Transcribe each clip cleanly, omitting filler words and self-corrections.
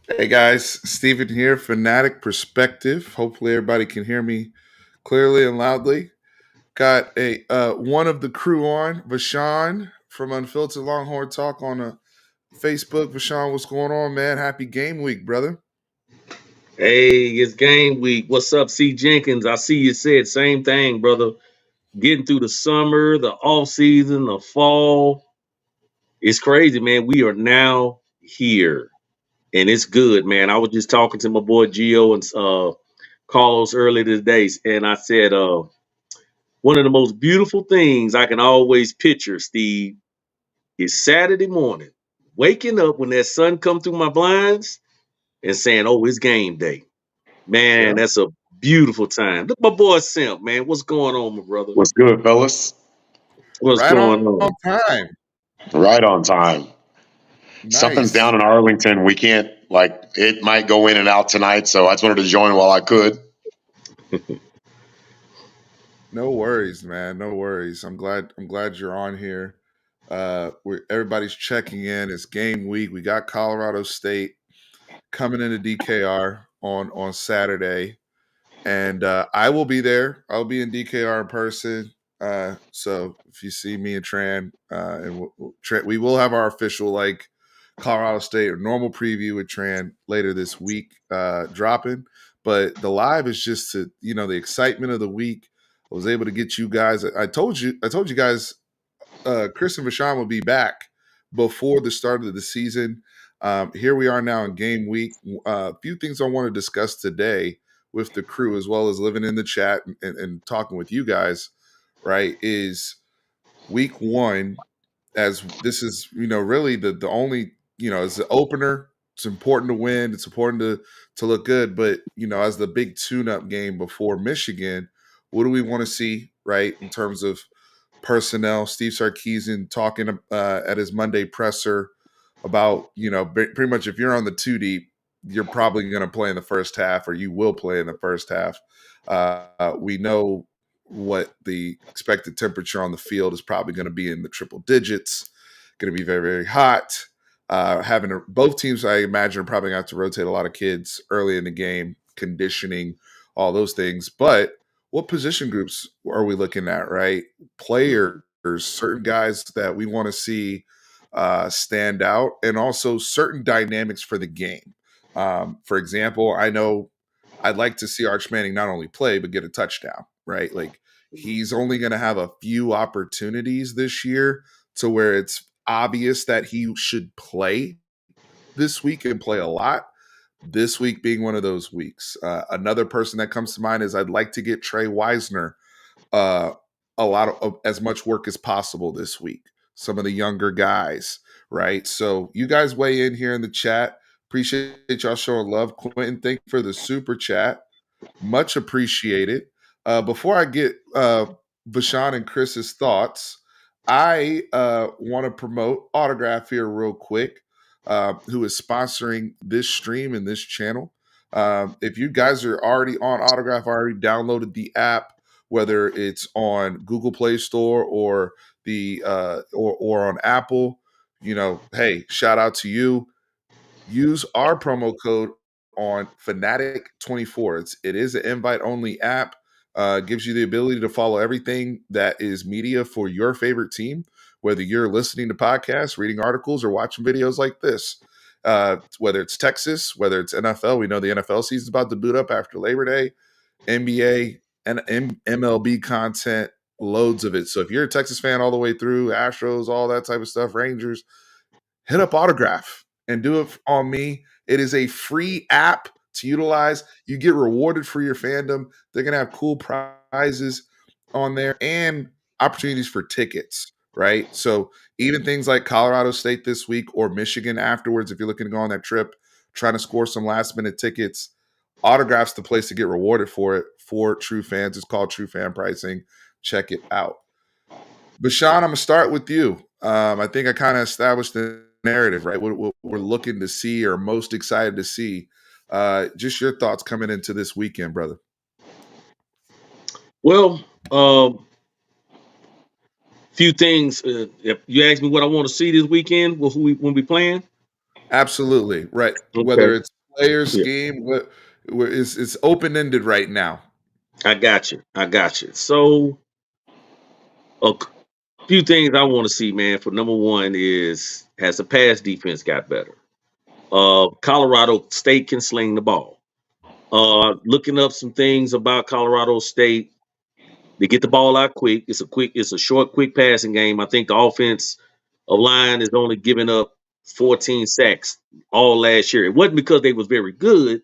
Hey guys, Steven here, Fanatic Perspective. Hopefully everybody can hear me clearly and loudly. Got a one of the crew on, Vashawn from Unfiltered Longhorn Talk on Facebook. Vashawn, what's going on, man? Happy game week, brother. Hey, it's game week. What's up, C. Jenkins? I see you said same thing, brother. Getting through the summer, the off season, the fall. It's crazy, man. We are now here, and it's good, man. I was just talking to my boy Gio and Carlos earlier today, and I said, one of the most beautiful things I can always picture, Steve, is Saturday morning, waking up when that sun come through my blinds and saying, "Oh, it's game day." Man, Yeah. that's a beautiful time. Look, my boy Simp, man. What's going on, my brother? What's good, fellas? What's Right going on on? time. Right on time. Something's Nice. down in Arlington. We can't, it might go in and out tonight, so I just wanted to join while I could. No worries, man. No worries. I'm glad you're on here. Everybody's checking in. It's game week. We got Colorado State coming into DKR on Saturday. And I will be there. I'll be in DKR in person. So if you see me and Tran, and we will have our official Colorado State or normal preview with Tran later this week dropping. But the live is just to the excitement of the week. I was able to get you guys. I told you guys Chris and Vashawn will be back before the start of the season. Here we are now in game week. A few things I want to discuss today with the crew, as well as living in the chat and talking with you guys, right? Is week one, as this is, really the only, as the opener, it's important to win. It's important to look good. But, as the big tune up game before Michigan, what do we want to see, right, in terms of personnel? Steve Sarkisian talking at his Monday presser about, pretty much if you're on the two deep, you're probably going to play in the first half, or you will play in the first half. We know what the expected temperature on the field is probably going to be in the triple digits. Going to be very, very hot. Both teams, I imagine, are probably going to have to rotate a lot of kids early in the game, conditioning, all those things. But what position groups are we looking at, right? Players, certain guys that we want to see stand out, and also certain dynamics for the game. For example, I know I'd like to see Arch Manning not only play but get a touchdown, right? Like he's only going to have a few opportunities this year to where it's obvious that he should play this week and play a lot. This week being one of those weeks. Another person that comes to mind is I'd like to get Trey Wisner uh, a lot of as much work as possible this week. Some of the younger guys, right? So you guys weigh in here in the chat. Appreciate y'all showing love. Quentin, thank you for the super chat. Much appreciated. Before I get Vashawn and Chris's thoughts, I want to promote Autograph here real quick, who is sponsoring this stream and this channel. If you guys are already on Autograph, already downloaded the app, whether it's on Google Play Store or or on Apple, hey, shout out to you. Use our promo code on Fanatic 24. It is an invite only app. Gives you the ability to follow everything that is media for your favorite team, whether you're listening to podcasts, reading articles, or watching videos like this. Whether it's Texas, whether it's NFL, we know the NFL season's about to boot up after Labor Day. NBA and MLB content, loads of it. So if you're a Texas fan all the way through, Astros, all that type of stuff, Rangers, hit up Autograph and do it on me. It is a free app to utilize. You get rewarded for your fandom. They're going to have cool prizes on there and opportunities for tickets, right? So even things like Colorado State this week or Michigan afterwards, if you're looking to go on that trip, trying to score some last minute tickets, Autograph's the place to get rewarded for it for true fans. It's called True Fan Pricing. Check it out. Bashan, I'm gonna start with you. I think I kind of established the narrative, right? What we're looking to see or most excited to see. Just your thoughts coming into this weekend, brother. Well, few things. If you ask me what I want to see this weekend, well, who we when we playing? Absolutely right. Whether Okay. it's player Yeah. scheme, it's open ended right now. I got you. I got you. So a few things I want to see, man. For number one is has the pass defense got better? Colorado State can sling the ball. Looking up some things about Colorado State, they get the ball out quick. It's a short, quick passing game. I think the offense of line is only giving up 14 sacks all last year. It wasn't because they was very good.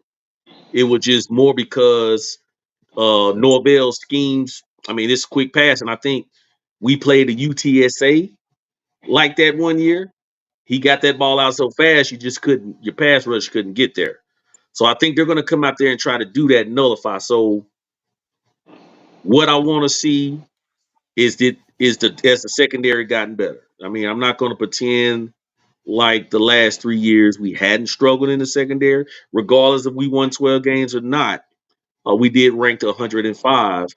It was just more because Norvell schemes. I mean, it's quick pass, and I think we played the UTSA like that one year. He got that ball out so fast, you just couldn't. Your pass rush couldn't get there. So I think they're going to come out there and try to do that, and nullify. So what I want to see is the has the secondary gotten better? I mean, I'm not going to pretend like the last 3 years we hadn't struggled in the secondary, regardless if we won 12 games or not. We did rank to 105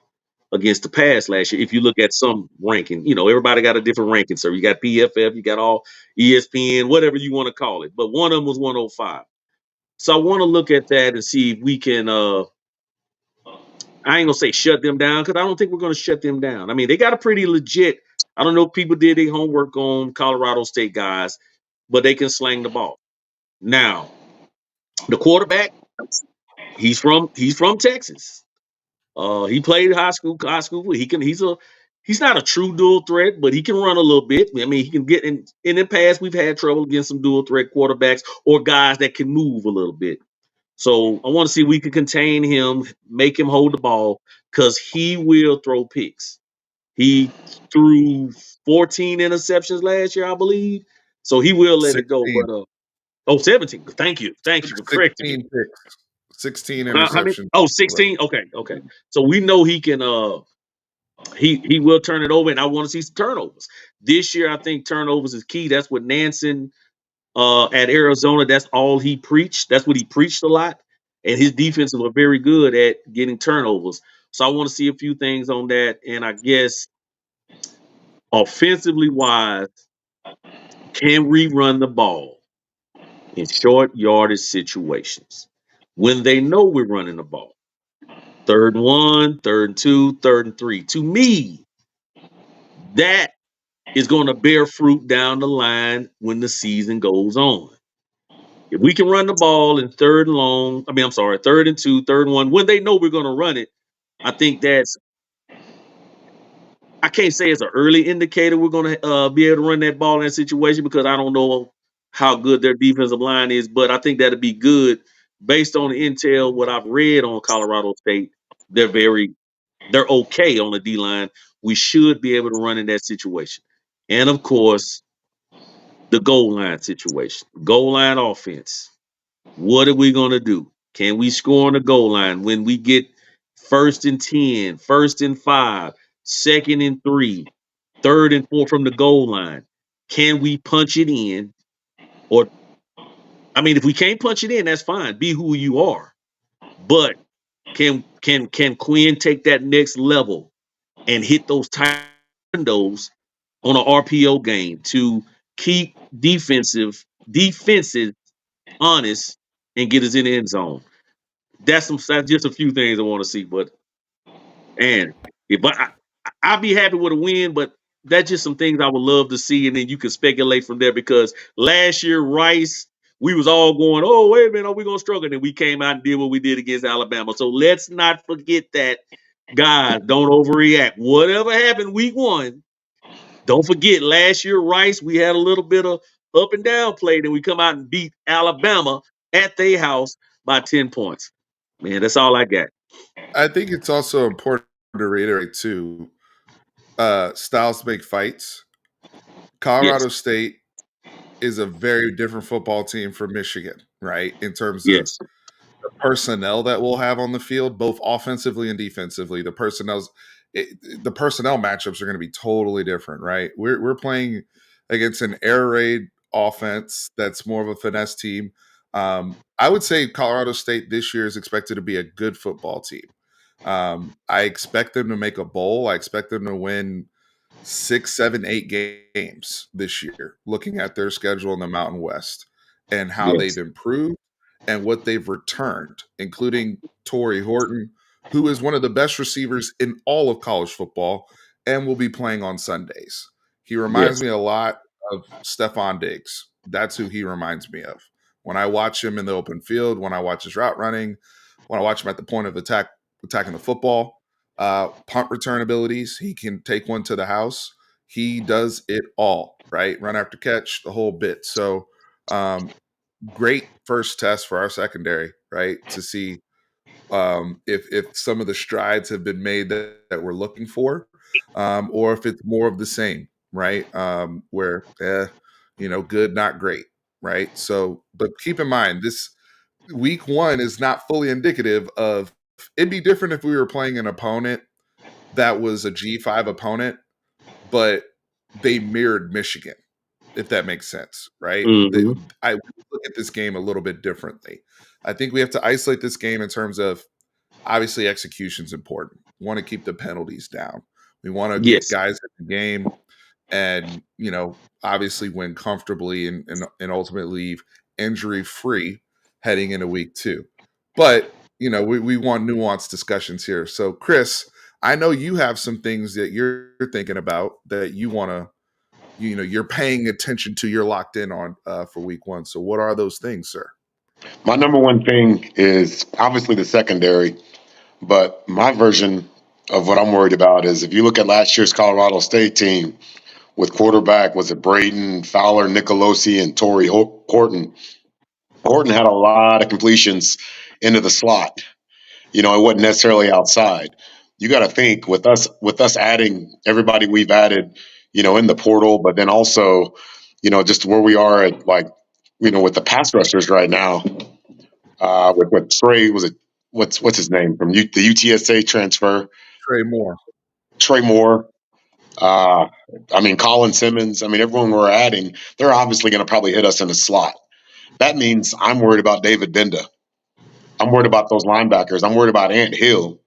against the pass last year. If you look at some ranking, everybody got a different ranking. So you got PFF, you got all ESPN, whatever you want to call it. But one of them was 105. So I want to look at that and see if we can. I ain't gonna say shut them down because I don't think we're gonna shut them down. I mean, they got a pretty legit. I don't know if people did their homework on Colorado State guys, but they can slang the ball. Now, the quarterback, he's from Texas. He played high school. He's not a true dual threat, but he can run a little bit. I mean, he can get in the past. We've had trouble against some dual threat quarterbacks or guys that can move a little bit. So I want to see if we can contain him, make him hold the ball, because he will throw picks. He threw 14 interceptions last year, I believe. So he will let it go. 16, But 17. Thank you. Thank you for correcting me. 16 picks, 16 How many? interceptions. Oh, 16. Okay, okay. So we know he can he will turn it over, and I want to see some turnovers. This year, I think turnovers is key. That's what Nansen at Arizona, that's all he preached. That's what he preached a lot. And his defenses were very good at getting turnovers. So I want to see a few things on that. And I guess offensively wise, can we run the ball in short yardage situations when they know we're running the ball? 3rd and 1, 3rd and 2, 3rd and 3. To me, that is going to bear fruit down the line when the season goes on. If we can run the ball in 3rd and long, I mean, I'm sorry, 3rd and 2, 3rd and 1, when they know we're going to run it, I think I can't say it's an early indicator we're going to be able to run that ball in that situation because I don't know how good their defensive line is, but I think that'd be good based on the intel. What I've read on Colorado State, they're okay on the D line. We should be able to run in that situation, and of course, the goal line situation, goal line offense. What are we going to do? Can we score on the goal line when we get 1st and 10, 1st and 5, 2nd and 3, 3rd and 4 from the goal line? Can we punch it in? Or, I mean, if we can't punch it in, that's fine. Be who you are. But can Quinn take that next level and hit those tight windows on an RPO game to keep defenses honest and get us in the end zone? That's just a few things I want to see. But and if I'd be happy with a win, but that's just some things I would love to see, and then you can speculate from there. Because last year, Rice, we was all going, "Oh, wait a minute, are we gonna struggle?" And then we came out and did what we did against Alabama. So let's not forget that, guys. Don't overreact. Whatever happened week 1, don't forget last year, Rice, we had a little bit of up and down play, and we come out and beat Alabama at their house by 10 points. Man, that's all I got. I think it's also important to reiterate too. Styles make fights. Yes, Colorado State is a very different football team from Michigan, right? In terms of yes. the personnel that we'll have on the field, both offensively and defensively. The personnel matchups are going to be totally different, right? We're playing against an air raid offense that's more of a finesse team. I would say Colorado State this year is expected to be a good football team. I expect them to make a bowl. I expect them to win 6, 7, 8 games this year, looking at their schedule in the Mountain West. and how Yes. they've improved and what they've returned, including Torrey Horton, who is one of the best receivers in all of college football and will be playing on Sundays. He reminds Yes. me a lot of Stephon Diggs. That's who he reminds me of. When I watch him in the open field, when I watch his route running, when I watch him at the point of attack, attacking the football, punt return abilities, he can take one to the house. He does it all, right? Run after catch, the whole bit. So, great first test for our secondary, right? To see if some of the strides have been made that we're looking for, or if it's more of the same, right? Where good, not great, right? So, but keep in mind, this week one is not fully indicative of. It'd be different if we were playing an opponent that was a G5 opponent, but they mirrored Michigan, if that makes sense, right? Mm-hmm. I look at this game a little bit differently. I think we have to isolate this game in terms of obviously execution is important. We want to keep the penalties down. We want to get Yes. guys in the game and, obviously win comfortably and ultimately leave injury free heading into week two. But, we want nuanced discussions here. So, Chris, I know you have some things that you're thinking about that you want to you're paying attention to, you're locked in on for week one. So what are those things, sir? My number one thing is obviously the secondary, but my version of what I'm worried about is if you look at last year's Colorado State team with quarterback, was it Braden, Fowler, Nicolosi, and Torrey Horton? Horton had a lot of completions into the slot. It wasn't necessarily outside. You got to think with us adding everybody we've added, in the portal, but then also, just where we are at with the pass rushers right now. With Trey, was it what's his name from the UTSA transfer? Trey Moore. Trey Moore. Uh, Colin Simmons. Everyone we're adding, they're obviously going to probably hit us in the slot. That means I'm worried about David Benda. I'm worried about those linebackers. I'm worried about Ant Hill,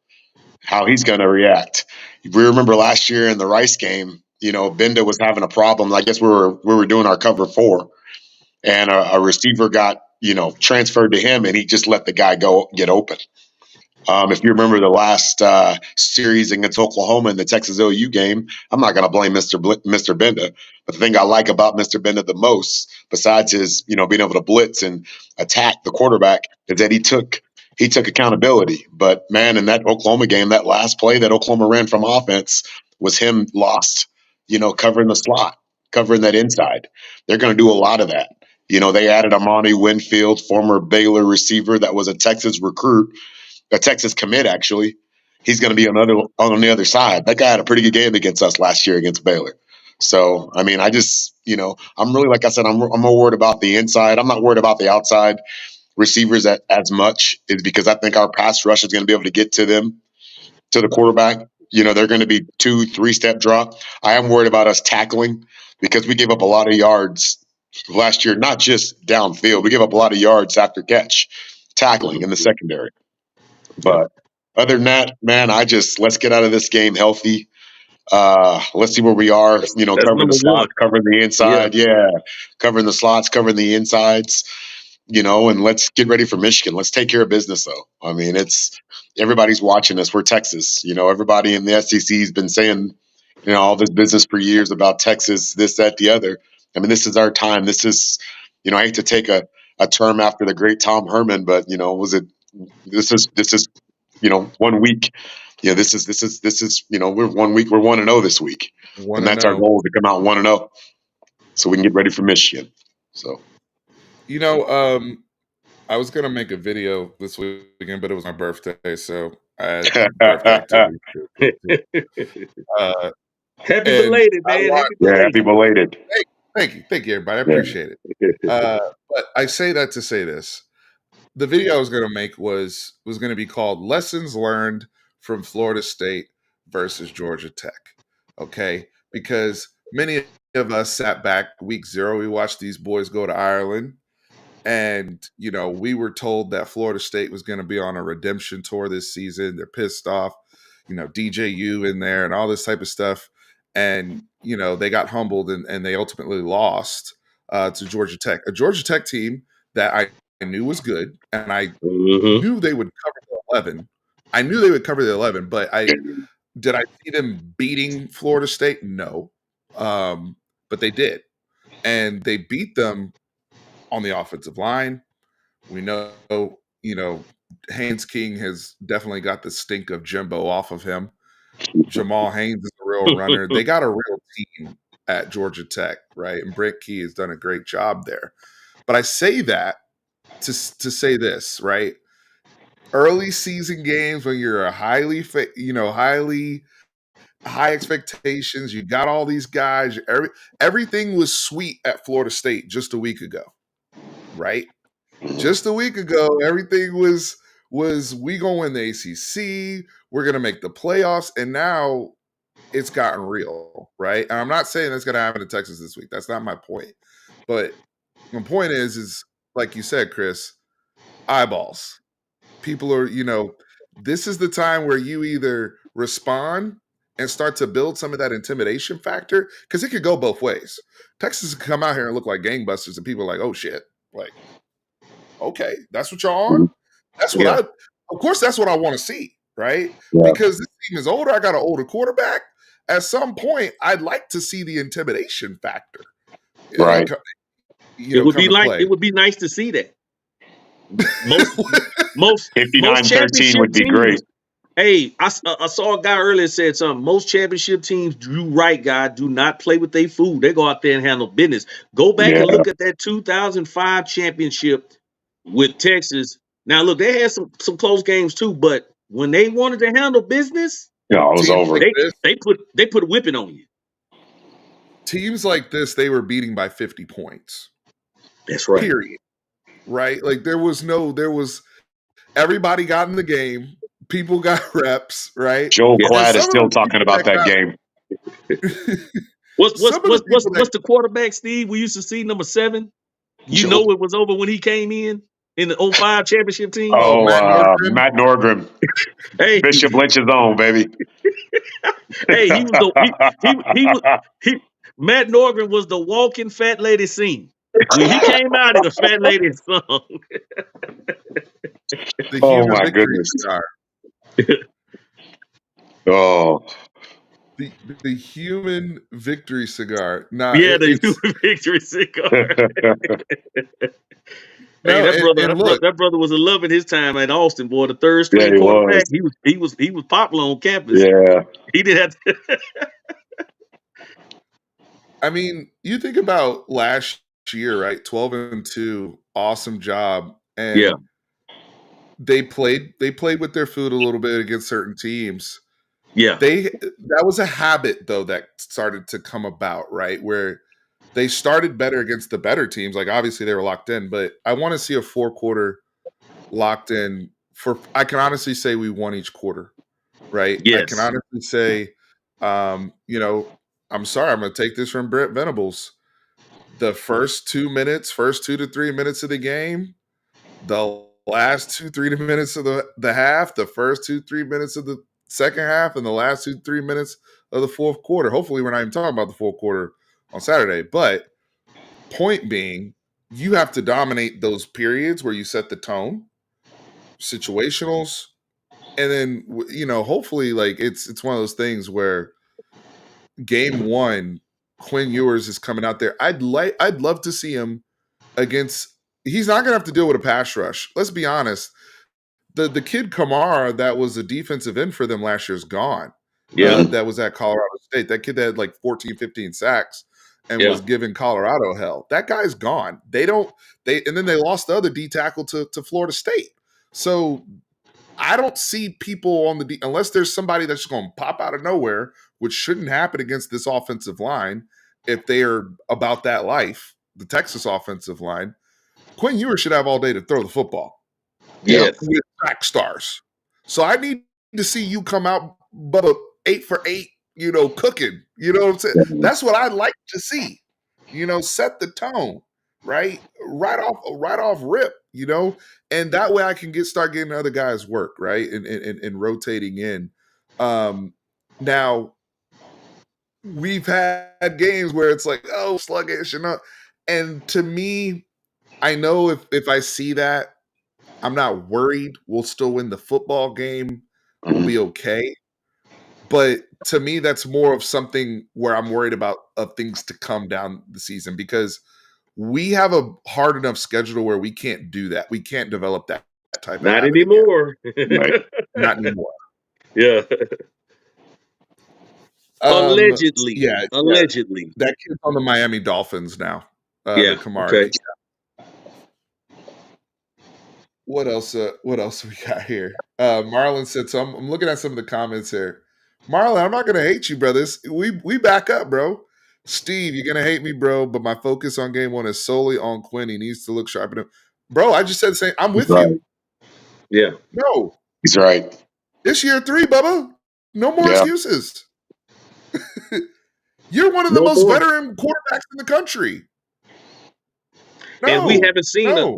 how he's going to react. We remember last year in the Rice game, Benda was having a problem. I guess we were doing our cover four, and a receiver got transferred to him, and he just let the guy go get open. If you remember the last series against Oklahoma in the Texas OU game, I'm not going to blame Mr. Benda. But the thing I like about Mr. Benda the most, besides his being able to blitz and attack the quarterback, is that he took accountability. But man, in that Oklahoma game, that last play that Oklahoma ran from offense was him lost, covering the slot, covering that inside. They're going to do a lot of that. They added Amani Winfield, former Baylor receiver that was a Texas recruit, a Texas commit actually. He's going to be on the other side. That guy had a pretty good game against us last year against Baylor. So I just I'm really, like I said, I'm more worried about the inside. I'm not worried about the outside receivers as much, is because I think our pass rush is going to be able to get to them, to the quarterback. They're going to be 2-3 step drop. I am worried about us tackling because we gave up a lot of yards last year, not just downfield. We gave up a lot of yards after catch tackling in the secondary. Yep. But other than that, man, let's get out of this game healthy. Let's see where we are, That's covering the number slots, one. covering the Yeah. inside. Yeah. Covering the slots, covering the insides, and let's get ready for Michigan. Let's take care of business though. It's everybody's watching us. We're Texas. Everybody in the SEC has been saying, all this business for years about Texas, this, that, the other. This is our time. This is, I hate to take a term after the great Tom Herman, but this is 1 week. This is we're 1 week. We're 1-0 this week, and that's our 1-0. goal, to come out 1-0, so we can get ready for Michigan. So I was gonna make a video this weekend, but it was my birthday, so I had birthday activities. Uh, Happy and belated, I man. want Happy yeah, happy belated. belated. thank you, everybody. I Yeah. appreciate it. But I say that to say this: the video I was going to make was going to be called "Lessons Learned from Florida State versus Georgia Tech." Okay, because many of us sat back week 0. We watched these boys go to Ireland, and we were told that Florida State was going to be on a redemption tour this season. They're pissed off, DJU in there and all this type of stuff, and they got humbled and they ultimately lost to Georgia Tech, a Georgia Tech team that I knew was good, and I Mm-hmm. knew they would cover the 11. I knew they would cover the 11, but did I see them beating Florida State? No. But they did. And they beat them on the offensive line. We know, Haynes King has definitely got the stink of Jimbo off of him. Jamal Haynes is a real runner. They got a real team at Georgia Tech, right? And Brent Key has done a great job there. But I say that to say this, right? Early season games when you're a highly high expectations, you got all these guys, everything was sweet at Florida State just a week ago, right? Just a week ago, everything was we gonna win the ACC, we're gonna make the playoffs, and now it's gotten real, right? And I'm not saying that's gonna happen in Texas this week. That's not my point. But my point is like you said, Chris, eyeballs. People are, this is the time where you either respond and start to build some of that intimidation factor, because it could go both ways. Texas could come out here and look like gangbusters, and people are like, oh shit, like, okay, that's what y'all on? That's what of course, that's what I want to see, right? Yeah. Because this team is older. I got an older quarterback. At some point, I'd like to see the intimidation factor. Right. It would be like, it would be nice to see that. Most 59-13 would be teams, great. Hey, I saw a guy earlier said something. Most championship teams, you right, guy, do not play with their food. They go out there and handle business. Go back and look at that 2005 championship with Texas. Now, look, they had some close games too, but when they wanted to handle business, it was over. They put a whipping on you. Teams like this, they were beating by 50 points. That's right. Period. Right? Like there was everybody got in the game. People got reps, right? Joe Klatt is still talking about that game. What's the quarterback, Steve? We used to see number 7. You know it was over when he came in the 05 championship team. Oh, Matt Norgren. Hey, Bishop Lynch's own, baby. Hey, he was Matt Norgren was the walking fat lady scene. When he came out in the fat lady song. Oh my goodness. Oh. The human victory cigar. Nah, yeah, the human victory cigar. Hey, that brother was a love in his time at Austin, boy. The third string quarterback. He was popular on campus. Yeah. He did have to. I mean, you think about last year, right? 12-2, awesome job. And they played with their food a little bit against certain teams. Yeah. That was a habit though that started to come about, right? Where they started better against the better teams. Like obviously they were locked in, but I want to see a 4-quarter locked in I can honestly say we won each quarter, right? Yes. I can honestly say, I'm sorry, I'm going to take this from Brett Venables. The first 2 to 3 minutes of the game, the last 2-3 minutes of the half, the first 2-3 minutes of the second half, and the last 2-3 minutes of the fourth quarter. Hopefully we're not even talking about the fourth quarter on Saturday. But point being, you have to dominate those periods where you set the tone, situationals, and then hopefully like it's one of those things where game 1, Quinn Ewers is coming out there. I'd love to see him against. He's not gonna have to deal with a pass rush. Let's be honest. The kid Kamara that was a defensive end for them last year is gone. Yeah. That was at Colorado State. That kid that had like 14, 15 sacks and was giving Colorado hell. That guy's gone. And then they lost the other D tackle to Florida State. So I don't see people on the unless there's somebody that's going to pop out of nowhere, which shouldn't happen against this offensive line if they are about that life, the Texas offensive line. Quinn Ewers should have all day to throw the football. Yes. With track stars. So I need to see you come out, Bubba, 8 for 8, cooking. You know what I'm saying? That's what I'd like to see. Set the tone, right? Right off rip, and that way I can start getting other guys work, right? And rotating in. Now we've had games where it's like, oh, sluggish, and to me, I know if I see that, I'm not worried. We'll still win the football game. We'll Mhm. be okay. But to me, that's more of something where I'm worried about of things to come down the season because we have a hard enough schedule where we can't do that. We can't develop that type of Not habit again. anymore. Right. Not anymore. Yeah. Um, Allegedly. yeah, yeah. Allegedly. That kid's on the Miami Dolphins now. The Yeah. Kamara Okay. kid. What else? What else we got here? Marlon said so. I'm looking at some of the comments here. Marlon, I'm not gonna hate you, brothers. We back up, bro. Steve, you're gonna hate me, bro. But my focus on game one is solely on Quinn. He needs to look sharp enough, bro. I just said the same. I'm He's with right. you. Yeah. No, He's right. this year 3, Bubba. No more Yeah. excuses. You're one of the No most more. veteran quarterbacks in the country. And we No, haven't seen a no.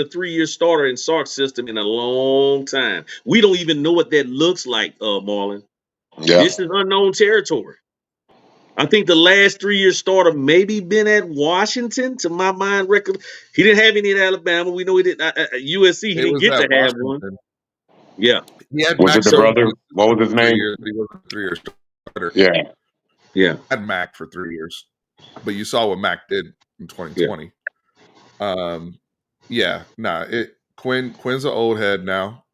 3-year starter in Sark's system in a long time. We don't even know what that looks like, Marlon. Yeah. This is unknown territory. I think the last 3-year starter maybe been at Washington, to my mind. Record he didn't have any at Alabama. We know he didn't. USC he It didn't was get to at have one. Washington. Yeah. He had Was it Mac the So Jones brother? What was his for 3 name? years, but he wasn't a 3-year starter. Yeah. yeah. Had Mac for 3 years, but you saw what Mac did in Yeah. 2020. Yeah, nah. Quinn's an old head now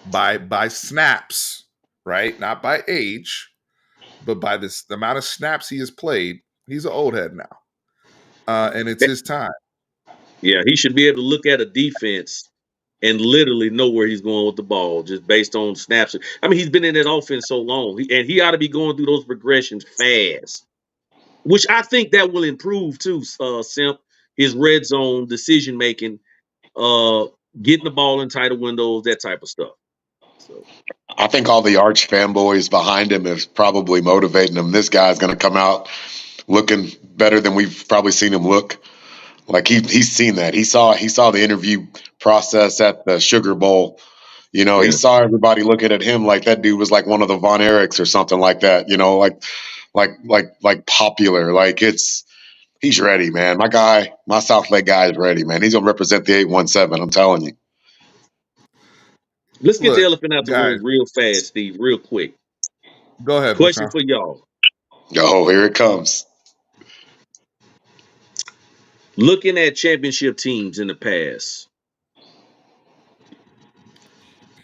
by snaps, right? Not by age, but by the amount of snaps he has played. He's an old head now, and it's his time. Yeah. He should be able to look at a defense and literally know where he's going with the ball just based on snaps. I mean, he's been in that offense so long, and he ought to be going through those progressions fast, which I think that will improve too. Simp, his red zone decision making, uh, getting the ball in tighter windows, that type of stuff. So I think all the arch fanboys behind him is probably motivating him. This guy's going to come out looking better than we've probably seen him look. Like he's seen that. He saw the interview process at the Sugar Bowl. You know, he yeah, saw everybody looking at him like that dude was like one of the Von Erichs or something like that. You know, like popular. Like he's ready, man. My guy, my South Lake guy is ready, man. He's gonna represent the 817. I'm telling you. let's get the Look, elephant out the guys, room real fast, Steve, real quick. go ahead, Question Bertrand. for y'all: Oh, here it comes. looking at championship teams in the past,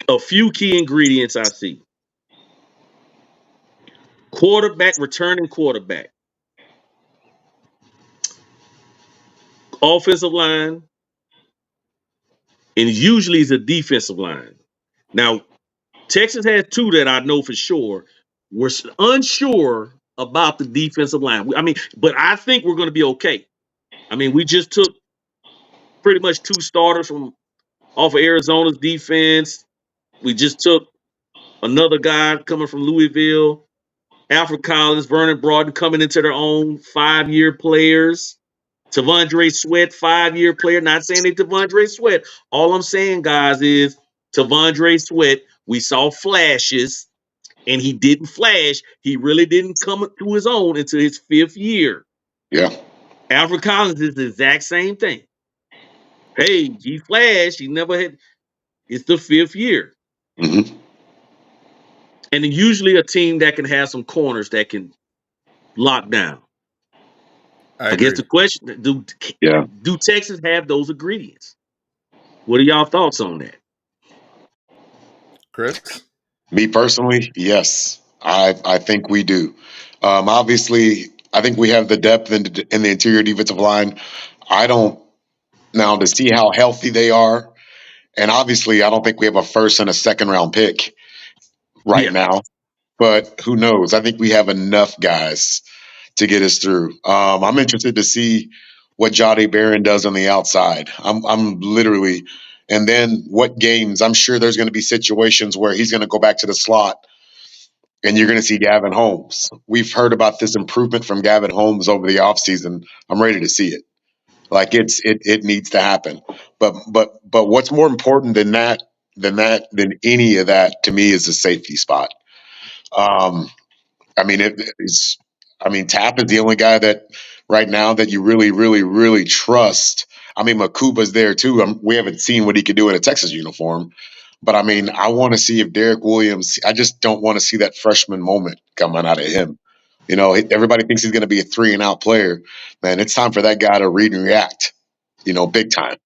a few key ingredients I see: quarterback, returning quarterback, offensive line, and usually it's a defensive line. Now, Texas has two that I know for sure. We're unsure about the defensive line. I mean, but I think we're going to be okay. I mean, we just took pretty much 2 starters from off of Arizona's defense. We just took another guy coming from Louisville, Alfred Collins, Vernon Broughton coming into their own 5-year players. Tavondre Sweat, 5-year player. Not saying they Tavondre Sweat. All I'm saying, guys, is Tavondre Sweat, we saw flashes and he didn't flash. He really didn't come to his own until his 5th year. Yeah. Alfred Collins is the exact same thing. Hey, he flashed. He never had. It's the 5th year. Mm-hmm. And usually a team that can have some corners that can lock down. I guess agree. the question: Yeah. Do Texas have those ingredients? What are y'all thoughts on that? Chris? Me personally, yes, I think we do. Obviously, I think we have the depth in the interior defensive line. I don't now to see how healthy they are, and obviously, I don't think we have a first and a second round pick right Yeah, now. But who knows? I think we have enough guys to get us through. I'm interested to see what Jahdae Barron does on the outside. I'm literally, and then what games. I'm sure there's going to be situations where he's going to go back to the slot, and you're going to see Gavin Holmes. We've heard about this improvement from Gavin Holmes over the offseason. I'm ready to see it. Like it needs to happen. But what's more important than any of that to me is the safety spot. Um, I mean, it's. I mean, Tap is the only guy that right now that you really, really, really trust I mean, Makuba's there too. We haven't seen what he could do in a Texas uniform, but I mean, I want to see if Derek Williams. I just don't want to see that freshman moment coming out of him. You know, everybody thinks he's going to be a 3-and-out player. Man, it's time for that guy to read and react. You know, big time.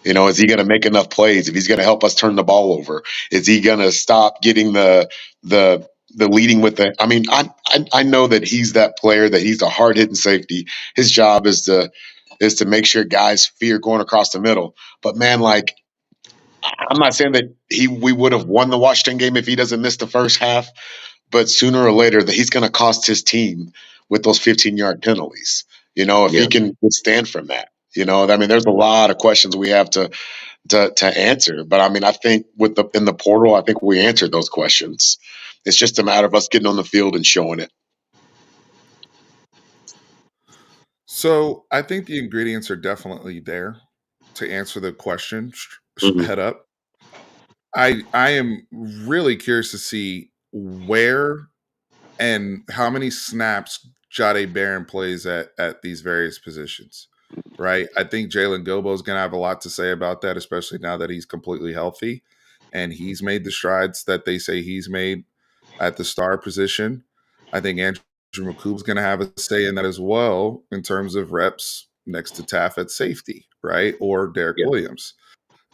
You know, is he going to make enough plays? If he's going to help us turn the ball over, is he going to stop getting the leading with the? I mean, I know that he's that player, that he's a hard hitting safety. His job is to make sure guys fear going across the middle. But man, like, I'm not saying that we would have won the Washington game if he doesn't miss the first half, but sooner or later that he's going to cost his team with those 15-yard penalties. You know, if Yeah. he can withstand from that. You know, I mean, there's a lot of questions we have to answer. But I mean, I think in the portal, I think we answered those questions. It's just a matter of us getting on the field and showing it. So I think the ingredients are definitely there to answer the question Mhm. head up. I am really curious to see where and how many snaps Jahdae Barron plays at these various positions. Right. I think Jalen Gobo is going to have a lot to say about that, especially now that he's completely healthy and he's made the strides that they say he's made at the star position. I think Andrew McCoob's going to have a say in that as well in terms of reps next to Taff at safety, right? Or Derek Yeah. Williams.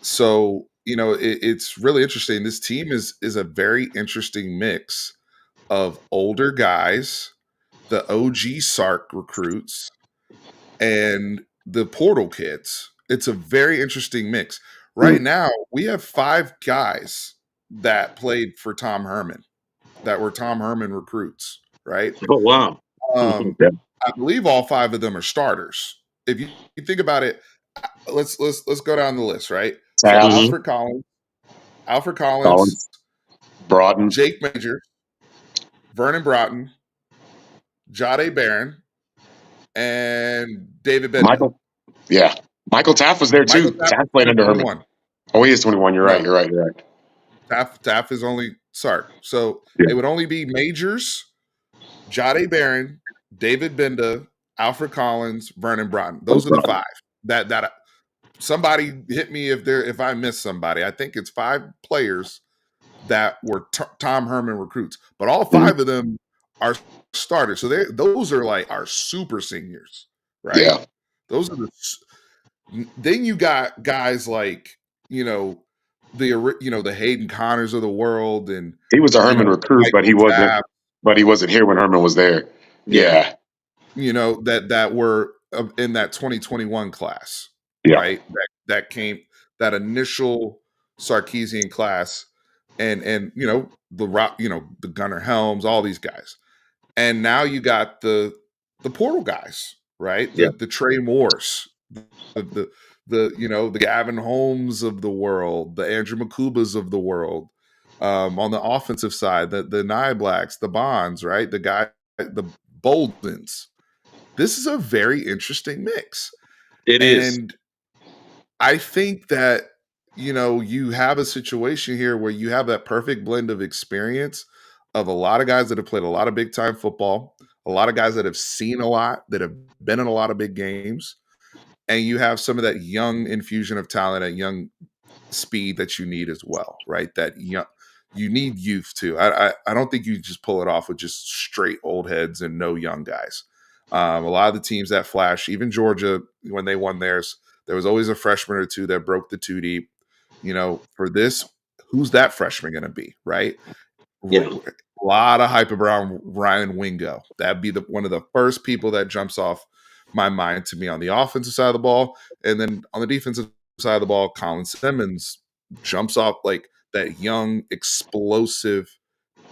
So, you know, it's really interesting. This team is a very interesting mix of older guys, the OG Sark recruits, and the portal kids. It's a very interesting mix. Right now, we have 5 guys that played for Tom Herman, that were Tom Herman recruits, right? Oh wow. Yeah. I believe all 5 of them are starters. If you think about it, let's go down the list, right? So Taff, Mhm. Alfred Collins, Collins, Broughton, Jake Major, Vernon Broughton, Jahdae Barron, and David Benda. Michael. Yeah, Michael Taff was there Michael too. Taff Taff is played only under Herman. 21. Oh, he is 21. You're right. No, You're right. You're right. Taff is only Sark. So Yeah. it would only be Majors, Jahdae Barron, David Benda, Alfred Collins, Vernon Broughton. Those are the 5. That somebody hit me if I miss somebody. I think it's 5 players that were Tom Herman recruits, but all 5 of them are starters. So those are like our super seniors, right? Yeah. Those are the. Then you got guys like the Hayden Connors of the world, and He was a Herman recruit, but he Michael wasn't. Tapp, But he wasn't here when Herman was there. Yeah. Yeah. that were in that 2021 class, Yeah. right? That came, that initial Sarkeesian class, and the Gunnar Helms, all these guys, and now you got the portal guys, right? Yeah. The Trey Morse, the Gavin Holmes of the world, the Andrew Makubas of the world. On the offensive side, the Nye Blacks, the Bonds, right? The Boldens. This is a very interesting mix. It is. And I think that, you have a situation here where you have that perfect blend of experience of a lot of guys that have played a lot of big time football, a lot of guys that have seen a lot, that have been in a lot of big games, and you have some of that young infusion of talent, that young speed that you need as well, right? That you need youth too. I don't think you just pull it off with just straight old heads and no young guys. A lot of the teams that flash, even Georgia, when they won theirs, there was always a freshman or two that broke the 2 deep. For this, who's that freshman going to be, right? Yeah. A lot of hype around Ryan Wingo. That'd be one of the first people that jumps off my mind to me on the offensive side of the ball. And then on the defensive side of the ball, Colin Simmons jumps off like that young, explosive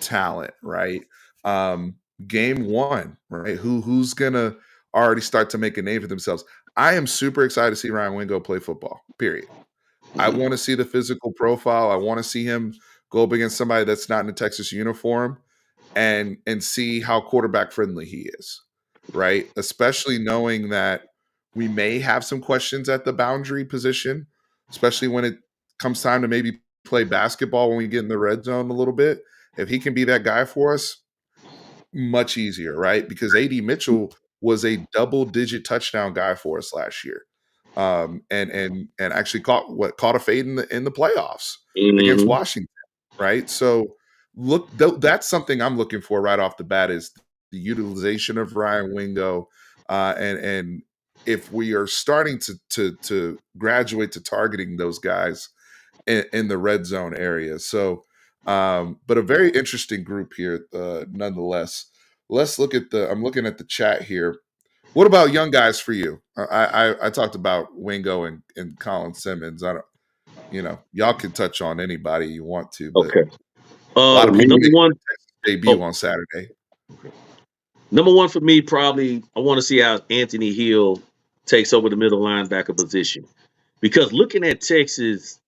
talent, right? Game 1, right? Who's gonna already start to make a name for themselves? I am super excited to see Ryan Wingo play football, period. I want to see the physical profile. I want to see him go up against somebody that's not in a Texas uniform and see how quarterback friendly he is, right? Especially knowing that we may have some questions at the boundary position, especially when it comes time to maybe play basketball when we get in the red zone a little bit. If he can be that guy for us, much easier, right? Because AD Mitchell was a double-digit touchdown guy for us last year. and actually caught a fade in the playoffs against Mm-hmm. Washington, right? So that's something I'm looking for right off the bat is the utilization of Ryan Wingo, and if we are starting to graduate to targeting those guys in the red zone area. So, but a very interesting group here, nonetheless. Let's look at I'm looking at the chat here. What about young guys for you? I talked about Wingo and Colin Simmons. I don't, y'all can touch on anybody you want to, but Okay. a lot For of me, people Number making one. their debut Oh, on Saturday. okay. Number one for me, probably, I want to see how Anthony Hill takes over the middle linebacker position. Because looking at Texas,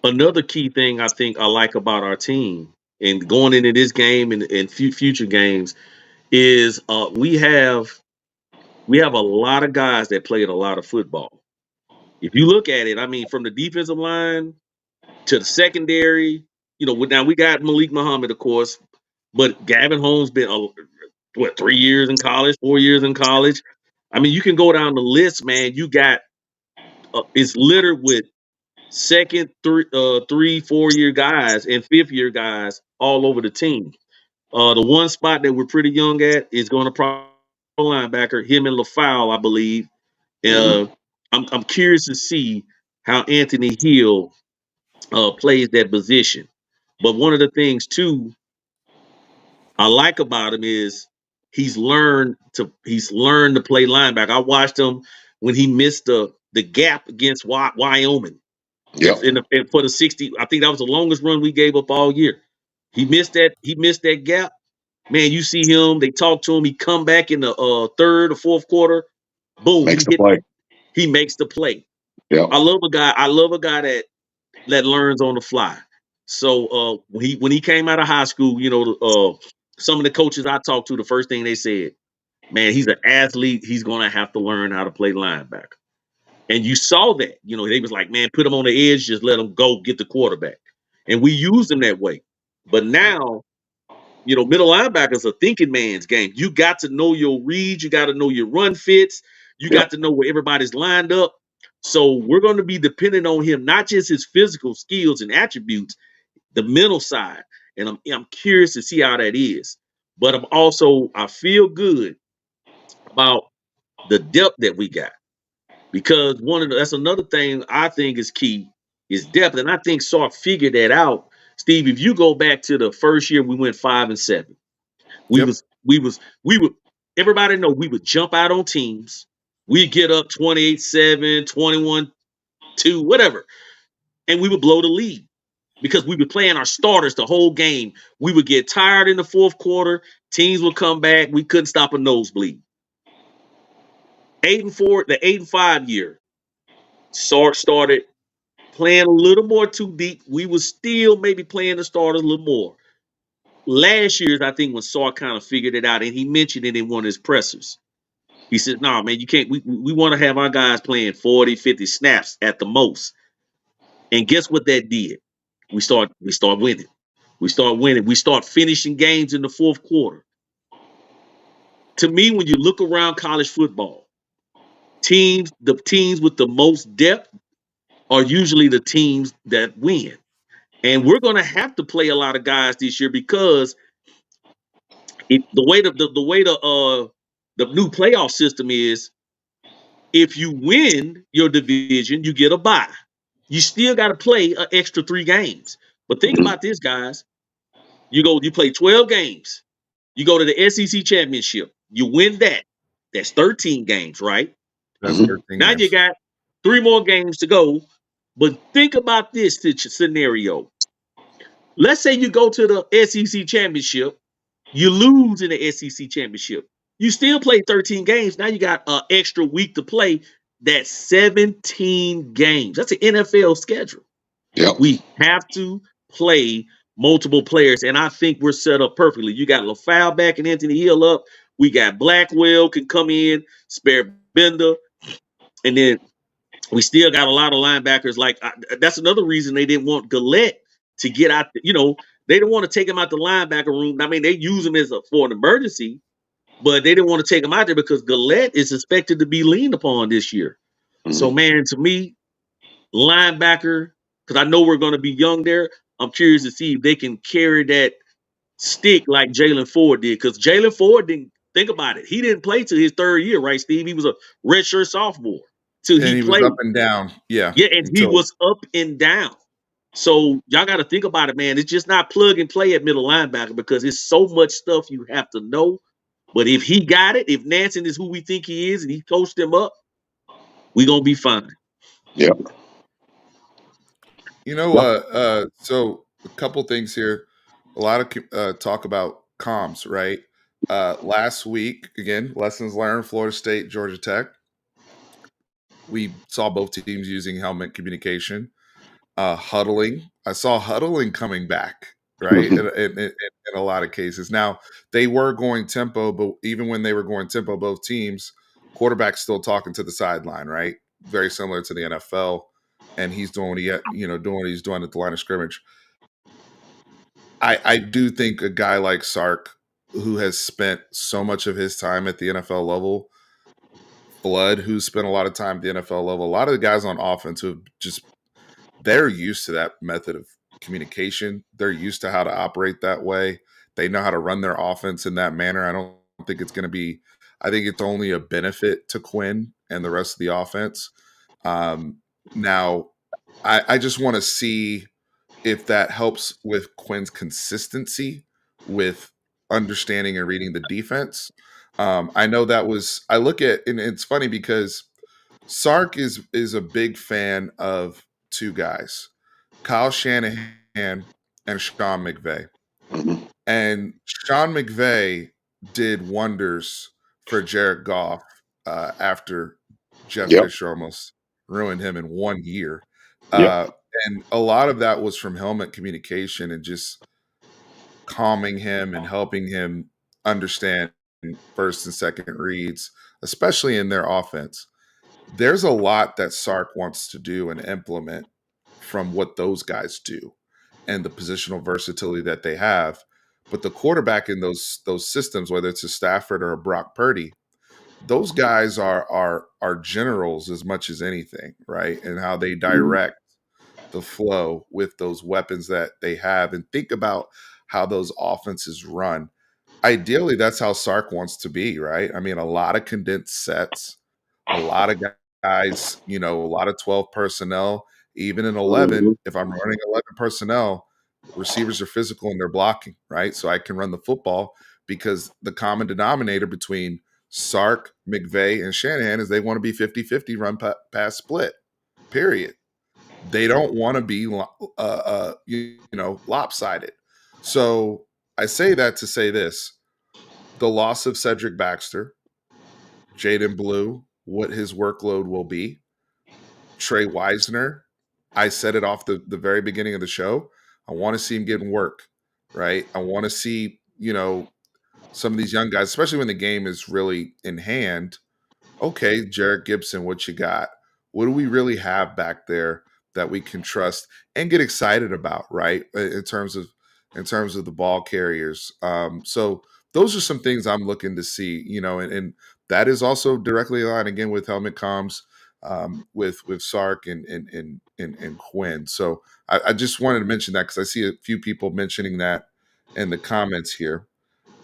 another key thing I think I like about our team and going into this game and future games is we have a lot of guys that played a lot of football. If you look at it, I mean, from the defensive line to the secondary, now we got Malik Muhammad, of course, but Gavin Holmes been 3 years in college, 4 years in college. I mean, you can go down the list, man. You got it's littered with second, 4 year guys and 5th-year guys all over the team. The one spot that we're pretty young at is going to probably linebacker, him and LaFowl, I believe. mhm. Uh, I'm curious to see how Anthony Hill plays that position. But one of the things too I like about him is he's learned to play linebacker. I watched him when he missed the gap against Wyoming Yep, for the 60. I think that was the longest run we gave up all year. He missed that gap. Man, you see him, they talk to him, he come back in the third or fourth quarter, boom, makes the play. he makes the play. Yep, I love a guy that learns on the fly. So when he came out of high school, some of the coaches I talked to, the first thing they said, man, he's an athlete. He's gonna have to learn how to play linebacker. And you saw that. They was like, man, put him on the edge, just let him go get the quarterback. And we used him that way. But now, middle linebackers are thinking man's game. You got to know your reads, you got to know your run fits, you yep, got to know where everybody's lined up. So we're going to be dependent on him, not just his physical skills and attributes, the mental side. And I'm curious to see how that is. But I feel good about the depth that we got because that's another thing I think is key is depth. And I think Sark figured that out. Steve, if you go back to the first year we went 5-7, we Yep, was we would everybody know we would jump out on teams. We'd get up 28-7, 21-2, whatever, and we would blow the lead because we were playing our starters the whole game. We would get tired in the fourth quarter. Teams would come back. We couldn't stop a nosebleed. 8-4, the 8-5 year, Sark started playing a little more too deep. We was still maybe playing the starters a little more. Last year's, I think, when Sark kind of figured it out, and he mentioned it in one of his pressers. He said, "No, man, you can't. We want to have our guys playing 40, 50 snaps at the most." And guess what that did? We start winning. We start winning. We start finishing games in the fourth quarter. To me, when you look around college football, the teams with the most depth are usually the teams that win. And we're going to have to play a lot of guys this year because the new playoff system is, if you win your division, you get a bye. You still got to play an extra 3 games. But think mhm. about this, guys. You play 12 games. You go to the SEC championship. You win that. That's 13 games, right? that's Mhm. 13 Now you games. got 3 more games to go. But think about this scenario. Let's say you go to the SEC championship, you lose in the SEC championship. You still play 13 games. Now you got an extra week to play. That's 17 games. That's an NFL schedule. Yep, We have to play multiple players, and I think we're set up perfectly. You got LaFowl back and Anthony Hill up. We got Blackwell can come in, spare Bender, and then we still got a lot of linebackers. That's another reason they didn't want Gillette to get out. They didn't want to take him out the linebacker room. I mean, they use him for an emergency, but they didn't want to take him out there because Gillette is expected to be leaned upon this year. So, man, to me, linebacker, because I know we're going to be young there. I'm curious to see if they can carry that stick like Jalen Ford did. Because Jalen Ford didn't think about it. He didn't play till his third year, right, Steve? He was a redshirt sophomore till And he he was up played. and down. Yeah. Yeah, and he Until was up and down. So y'all got to think about it, man. It's just not plug and play at middle linebacker because it's so much stuff you have to know. But if he got it, if Nansen is who we think he is, and he coached him up, we gonna be fine. Yep. Yep. So a couple things here. A lot of talk about comms, right? Last week, again, lessons learned, Florida State, Georgia Tech. We saw both teams using helmet communication, huddling. I saw huddling coming back, right? In a lot of cases. Now, they were going tempo, but even when they were going tempo, both teams, quarterback's still talking to the sideline, right? Very similar to the NFL. And he's doing what doing what he's doing at the line of scrimmage. I do think a guy like Sark, who has spent so much of his time at the NFL level, Flood, who's spent a lot of time at the NFL level, a lot of the guys on offense who have just they're used to that method of communication. They're used to how to operate that way. They know how to run their offense in that manner. I don't think it's going to be. I think it's only a benefit to Quinn and the rest of the offense. Now, I just want to see if that helps with Quinn's consistency with understanding and reading the defense. I know that was I look at and it's funny because Sark is a big fan of two guys, Kyle Shanahan and Sean McVay. Mhm. And Sean McVay did wonders for Jared Goff after Jeff Yep. Fisher almost ruined him in 1 year. Yep. Uh, and a lot of that was from helmet communication and just calming him and helping him understand first and second reads, especially in their offense. There's a lot that Sark wants to do and implement from what those guys do and the positional versatility that they have. But the quarterback in those systems, whether it's a Stafford or a Brock Purdy, those guys are generals as much as anything, right? And how they Mhm. direct the flow with those weapons that they have and think about how those offenses run. Ideally, that's how Sark wants to be, right? I mean, a lot of condensed sets, a lot of guys, a lot of 12 personnel, even in Mhm. 11. If I'm running 11 personnel, receivers are physical and they're blocking, right? So I can run the football because the common denominator between Sark, McVay, and Shanahan is they want to be 50-50 run pass split, period. They don't want to be, lopsided. So I say that to say this: the loss of Cedric Baxter, Jaden Blue, what his workload will be, Trey Weisner. I said it off the very beginning of the show. I want to see him getting work, right? I want to see, some of these young guys, especially when the game is really in hand. Okay, Jarrett Gibson, what you got? What do we really have back there that we can trust and get excited about, right? In terms of the ball carriers. So those are some things I'm looking to see, and that is also directly aligned again with helmet comms, with Sark and Quinn. So I just wanted to mention that because I see a few people mentioning that in the comments here.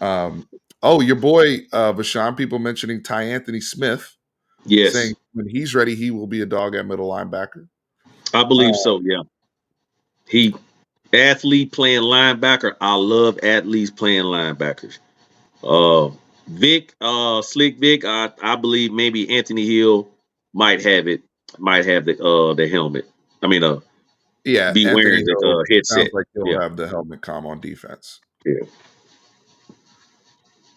Um, oh, your boy Vashawn, people mentioning Ty Anthony Smith, saying Yes, when he's ready, he will be a dog at middle linebacker. I believe so. Yeah, he athlete playing linebacker. I love athletes playing linebackers. Uh, Vic, Slick Vic. I believe maybe Anthony Hill might have it. Might have the helmet. I mean, Yeah, be Anthony wearing the Hill sounds headset. like he'll Yeah, have the helmet comm on defense. yeah.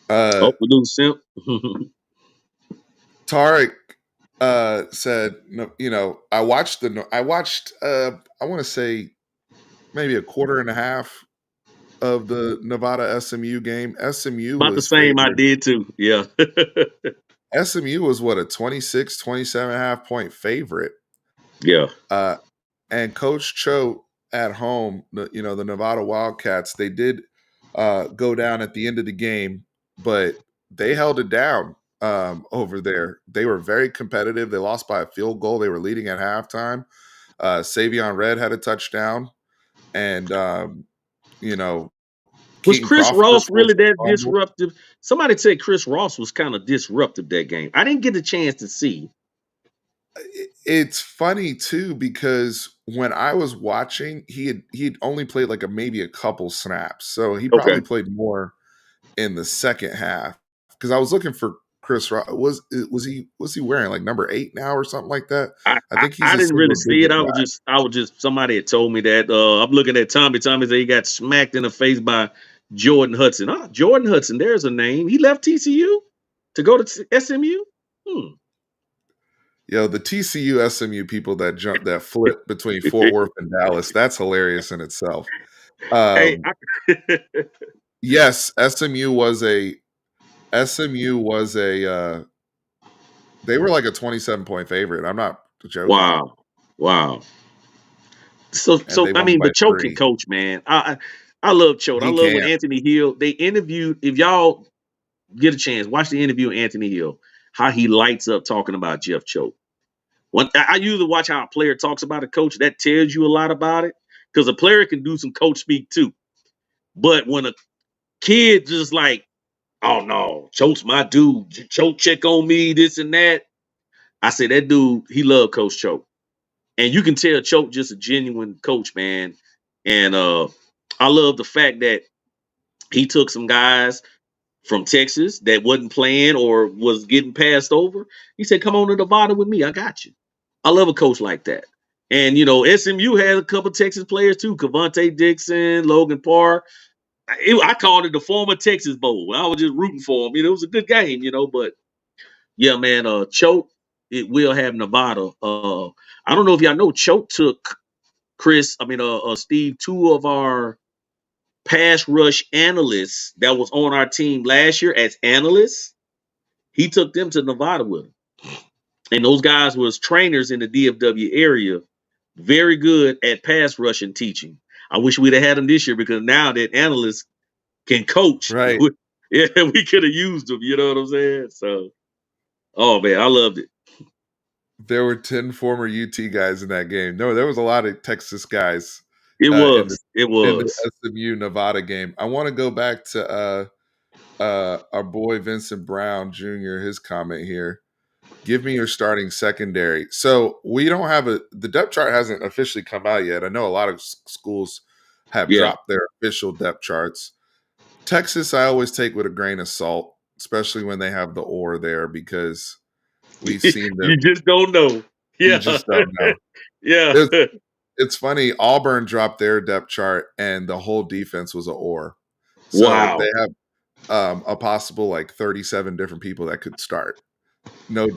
Uh, Oh, we do simp. Tarek said, no, I want to say maybe a quarter and a half of the Nevada SMU game. SMU About the was same I favored. did too. Yeah. SMU was what, a 26, 27.5 point favorite. Yeah. Uh, and Coach Cho at home, the Nevada Wildcats, they did go down at the end of the game, but they held it down. over there. They were very competitive. They lost by a field goal. They were leading at halftime. Savion Red had a touchdown, and Was Keaton Chris Crawford Ross really forced a that fumble. disruptive? Somebody said Chris Ross was kind of disruptive that game. I didn't get a chance to see. It's funny too because when I was watching, he'd only played like maybe a couple snaps, so he Okay. probably played more in the second half. Because I was looking for Chris Ross. Was he wearing like number 8 now or something like that? I, I I, think he's I a didn't single really see it. digit I guy. was just somebody had told me that. I'm looking at Tommy. Tommy said he got smacked in the face by Jordan Hudson. Jordan Hudson, there's a name. He left TCU to go to SMU. The TCU SMU people that flip between Fort Worth and Dallas, that's hilarious in itself. Hey, Yes, SMU was a they were like a 27-point favorite. I'm not joking. wow. So And they I won mean, by but Choke can 3. coach, man. I love Choke. I He love when can't. Anthony Hill. They interviewed. If y'all get a chance, watch the interview of Anthony Hill. How he lights up talking about Jeff Choke. I usually watch how a player talks about a coach. That tells you a lot about it because a player can do some coach speak too. But when a kid just like, oh no, Choke's my dude. Choke check on me, this and that. I say that dude, he loved Coach Choke. And you can tell Choke just a genuine coach, man. And I love the fact that he took some guys from Texas that wasn't playing or was getting passed over. He said, "Come on to Nevada with me. I got you." I love a coach like that. And SMU had a couple Texas players too: Cavante Dixon, Logan Parr. I called it the former Texas Bowl. I was just rooting for him. It was a good game, But yeah, man, Choke, it will have Nevada. I don't know if y'all know, Choke took Steve, two of our pass rush analysts that was on our team last year as analysts. He took them to Nevada with him. And those guys was trainers in the DFW area, very good at pass rush and teaching. I wish we'd have had them this year because now that analysts can coach, Right. we could have used them. You know what I'm saying? So, oh man, I loved it. There were 10 former UT guys in that game. No, there was a lot of Texas guys It in was. the SMU Nevada game. I want to go back to our boy Vincent Brown Jr., his comment here. Give me your starting secondary. So we don't have the depth chart hasn't officially come out yet. I know a lot of schools have Yeah. dropped their official depth charts. Texas, I always take with a grain of salt, especially when they have the or there, because we've seen them. You just don't know. Yeah. You just don't know. Yeah. It's funny. Auburn dropped their depth chart, and the whole defense was a or. So Wow. they have a possible like 37 different people that could start. No,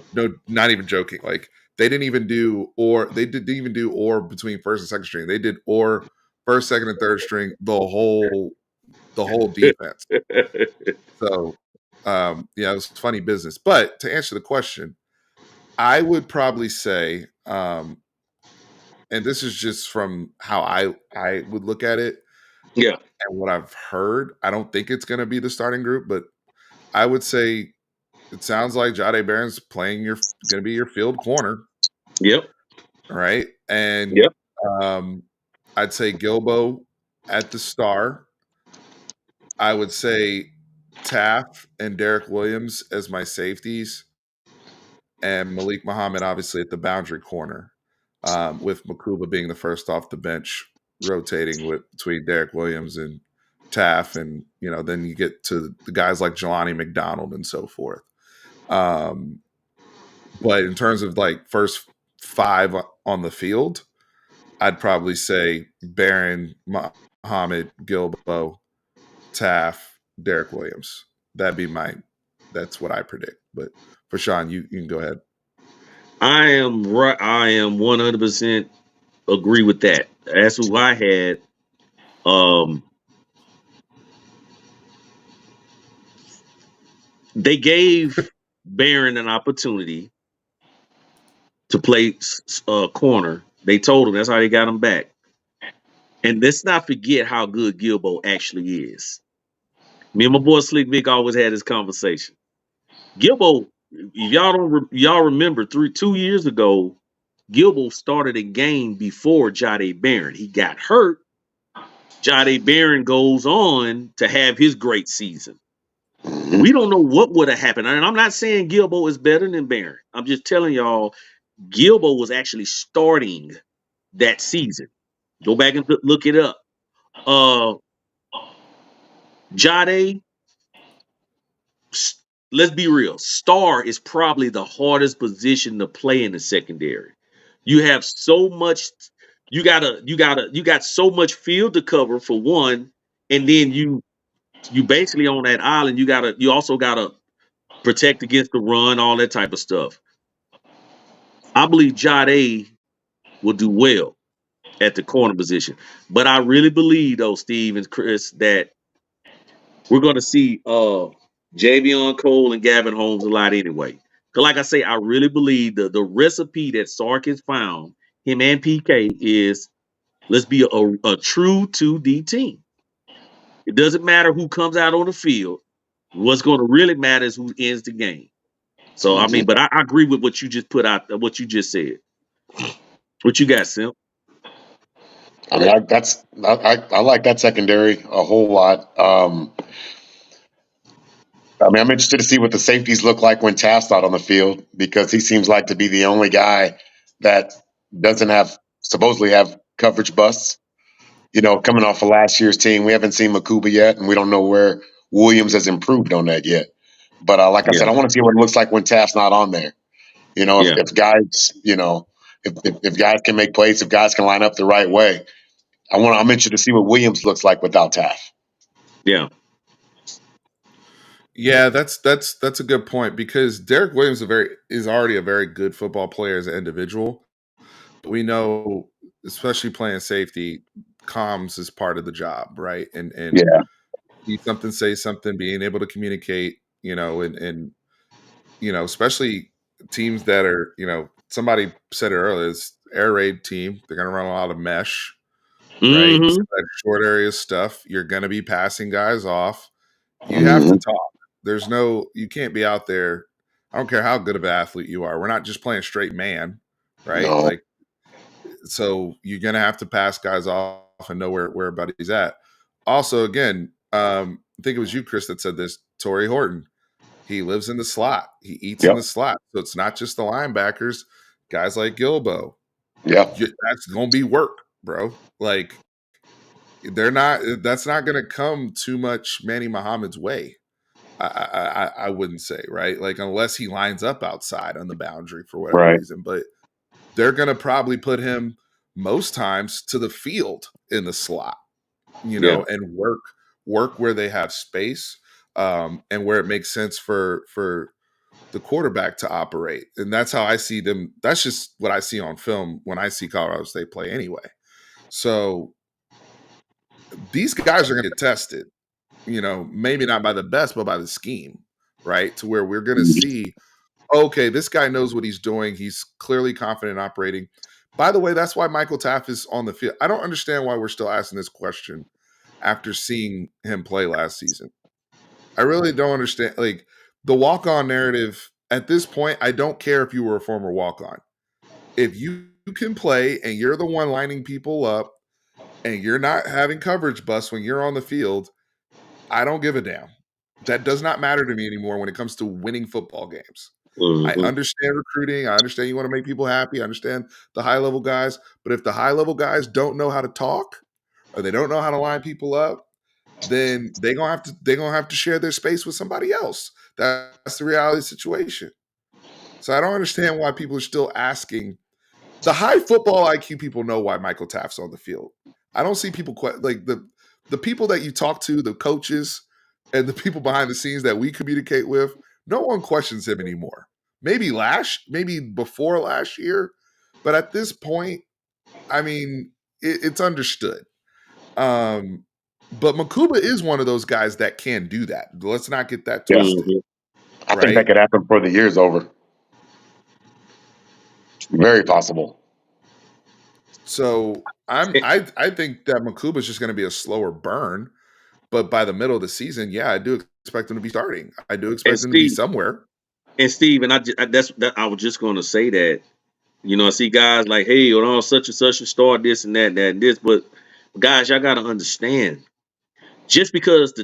not even joking. Like they didn't even do or between first and second string. They did or first, second, and third string the whole defense. So it was funny business. But to answer the question, I would probably say, and this is just from how I would look at it, Yeah. and what I've heard. I don't think it's going to be the starting group, but I would say it sounds like Jahdae Barron's going to be your field corner. Yep. Right. And Yep. I'd say Gilbo at the star. I would say Taff and Derek Williams as my safeties, and Malik Muhammad obviously at the boundary corner, with Makuba being the first off the bench, rotating between Derek Williams and Taff, and then you get to the guys like Jelani McDonald and so forth. But in terms of like first 5 on the field, I'd probably say Barron, Muhammad, Gilbo, Taff, Derek Williams. That's what I predict. But for Sean, you can go ahead. I am 100% agree with that. That's who I had. They gave Barron an opportunity to play corner. They told him that's how they got him back. And let's not forget how good Gilbo actually is. Me and my boy Slick Vic always had this conversation. Gilbo if y'all remember 2 years ago, Gilbo started a game before Jahdae Barron. He got hurt. Jahdae Barron goes on to have his great season. Mhm. We don't know what would have happened. And I'm not saying Gilbo is better than Barron. I'm just telling y'all, Gilbo was actually starting that season. Go back and look it up. Jahdae, let's be real. Star is probably the hardest position to play in the secondary. You have so much. You got so much field to cover for one, and then you basically on that island. You also gotta protect against the run, all that type of stuff. I believe Jahdae will do well at the corner position, but I really believe though, Steve and Chris, that we're going to see Javion Cole and Gavin Holmes a lot anyway. Because, like I say, I really believe the recipe that Sark has found, him and PK, is let's be a true 2D team. It doesn't matter who comes out on the field. What's going to really matter is who ends the game. So, I mean, but I agree with what you just put out, what you just said. What you got, Simp? I mean, I like that secondary a whole lot. I mean, I'm interested to see what the safeties look like when Taft's out on the field because he seems like to be the only guy that doesn't supposedly have coverage busts. You know, coming off of last year's team, we haven't seen Makuba yet, and we don't know where Williams has improved on that yet. But like I said, I want to see what it looks like when Taft's not on there. You know, if guys, if guys can make plays, if guys can line up the right way, I'm interested to see what Williams looks like without Taft. Yeah. Yeah, that's a good point because Derek Williams is already a very good football player as an individual. But we know, especially playing safety, comms is part of the job, right? And Yeah. see something, say something, being able to communicate, and especially teams that are, somebody said it earlier, it's air raid team. They're going to run a lot of mesh, right? So that short area stuff. You're going to be passing guys off. You have to talk. You can't be out there. I don't care how good of an athlete you are. We're not just playing straight man, right? No. Like, so you're going to have to pass guys off and know where everybody's at. Also, again, I think it was you, Chris, that said this. Torrey Horton, he lives in the slot. He eats in the slot. So it's not just the linebackers, guys like Gilbo. Yeah. That's going to be work, bro. Like, that's not going to come too much Manny Muhammad's way. I wouldn't say, right? Like, unless he lines up outside on the boundary for whatever reason. But they're going to probably put him most times to the field in the slot, and work where they have space, and where it makes sense for the quarterback to operate. And that's how I see them. That's just what I see on film when I see Colorado State play anyway. So these guys are going to get tested, maybe not by the best, but by the scheme, right? To where we're going to see, okay, this guy knows what he's doing. He's clearly confident operating. By the way, that's why Michael Taft is on the field. I don't understand why we're still asking this question after seeing him play last season. I really don't understand. Like, the walk-on narrative at this point, I don't care if you were a former walk-on. If you can play and you're the one lining people up and you're not having coverage busts when you're on the field, I don't give a damn. That does not matter to me anymore when it comes to winning football games. I understand recruiting. I understand you want to make people happy. I understand the high-level guys. But if the high-level guys don't know how to talk or they don't know how to line people up, then they're gonna have to share their space with somebody else. That's the reality of the situation. So I don't understand why people are still asking. The high football IQ people know why Michael Taft's on the field. I don't see people like the people that you talk to, the coaches and the people behind the scenes that we communicate with. No one questions him anymore. Maybe before last year, but at this point, I mean, it's understood. But Makuba is one of those guys that can do that. Let's not get that twisted. I think that could happen before the year's over. Very possible. So I think that Makuba is just going to be a slower burn, but by the middle of the season, yeah, I do expect him to be starting. I do expect him to be somewhere. And Steve, and I was just going to say that. I see guys like, hey, such and such and start this and that and this, but guys, y'all got to understand, just because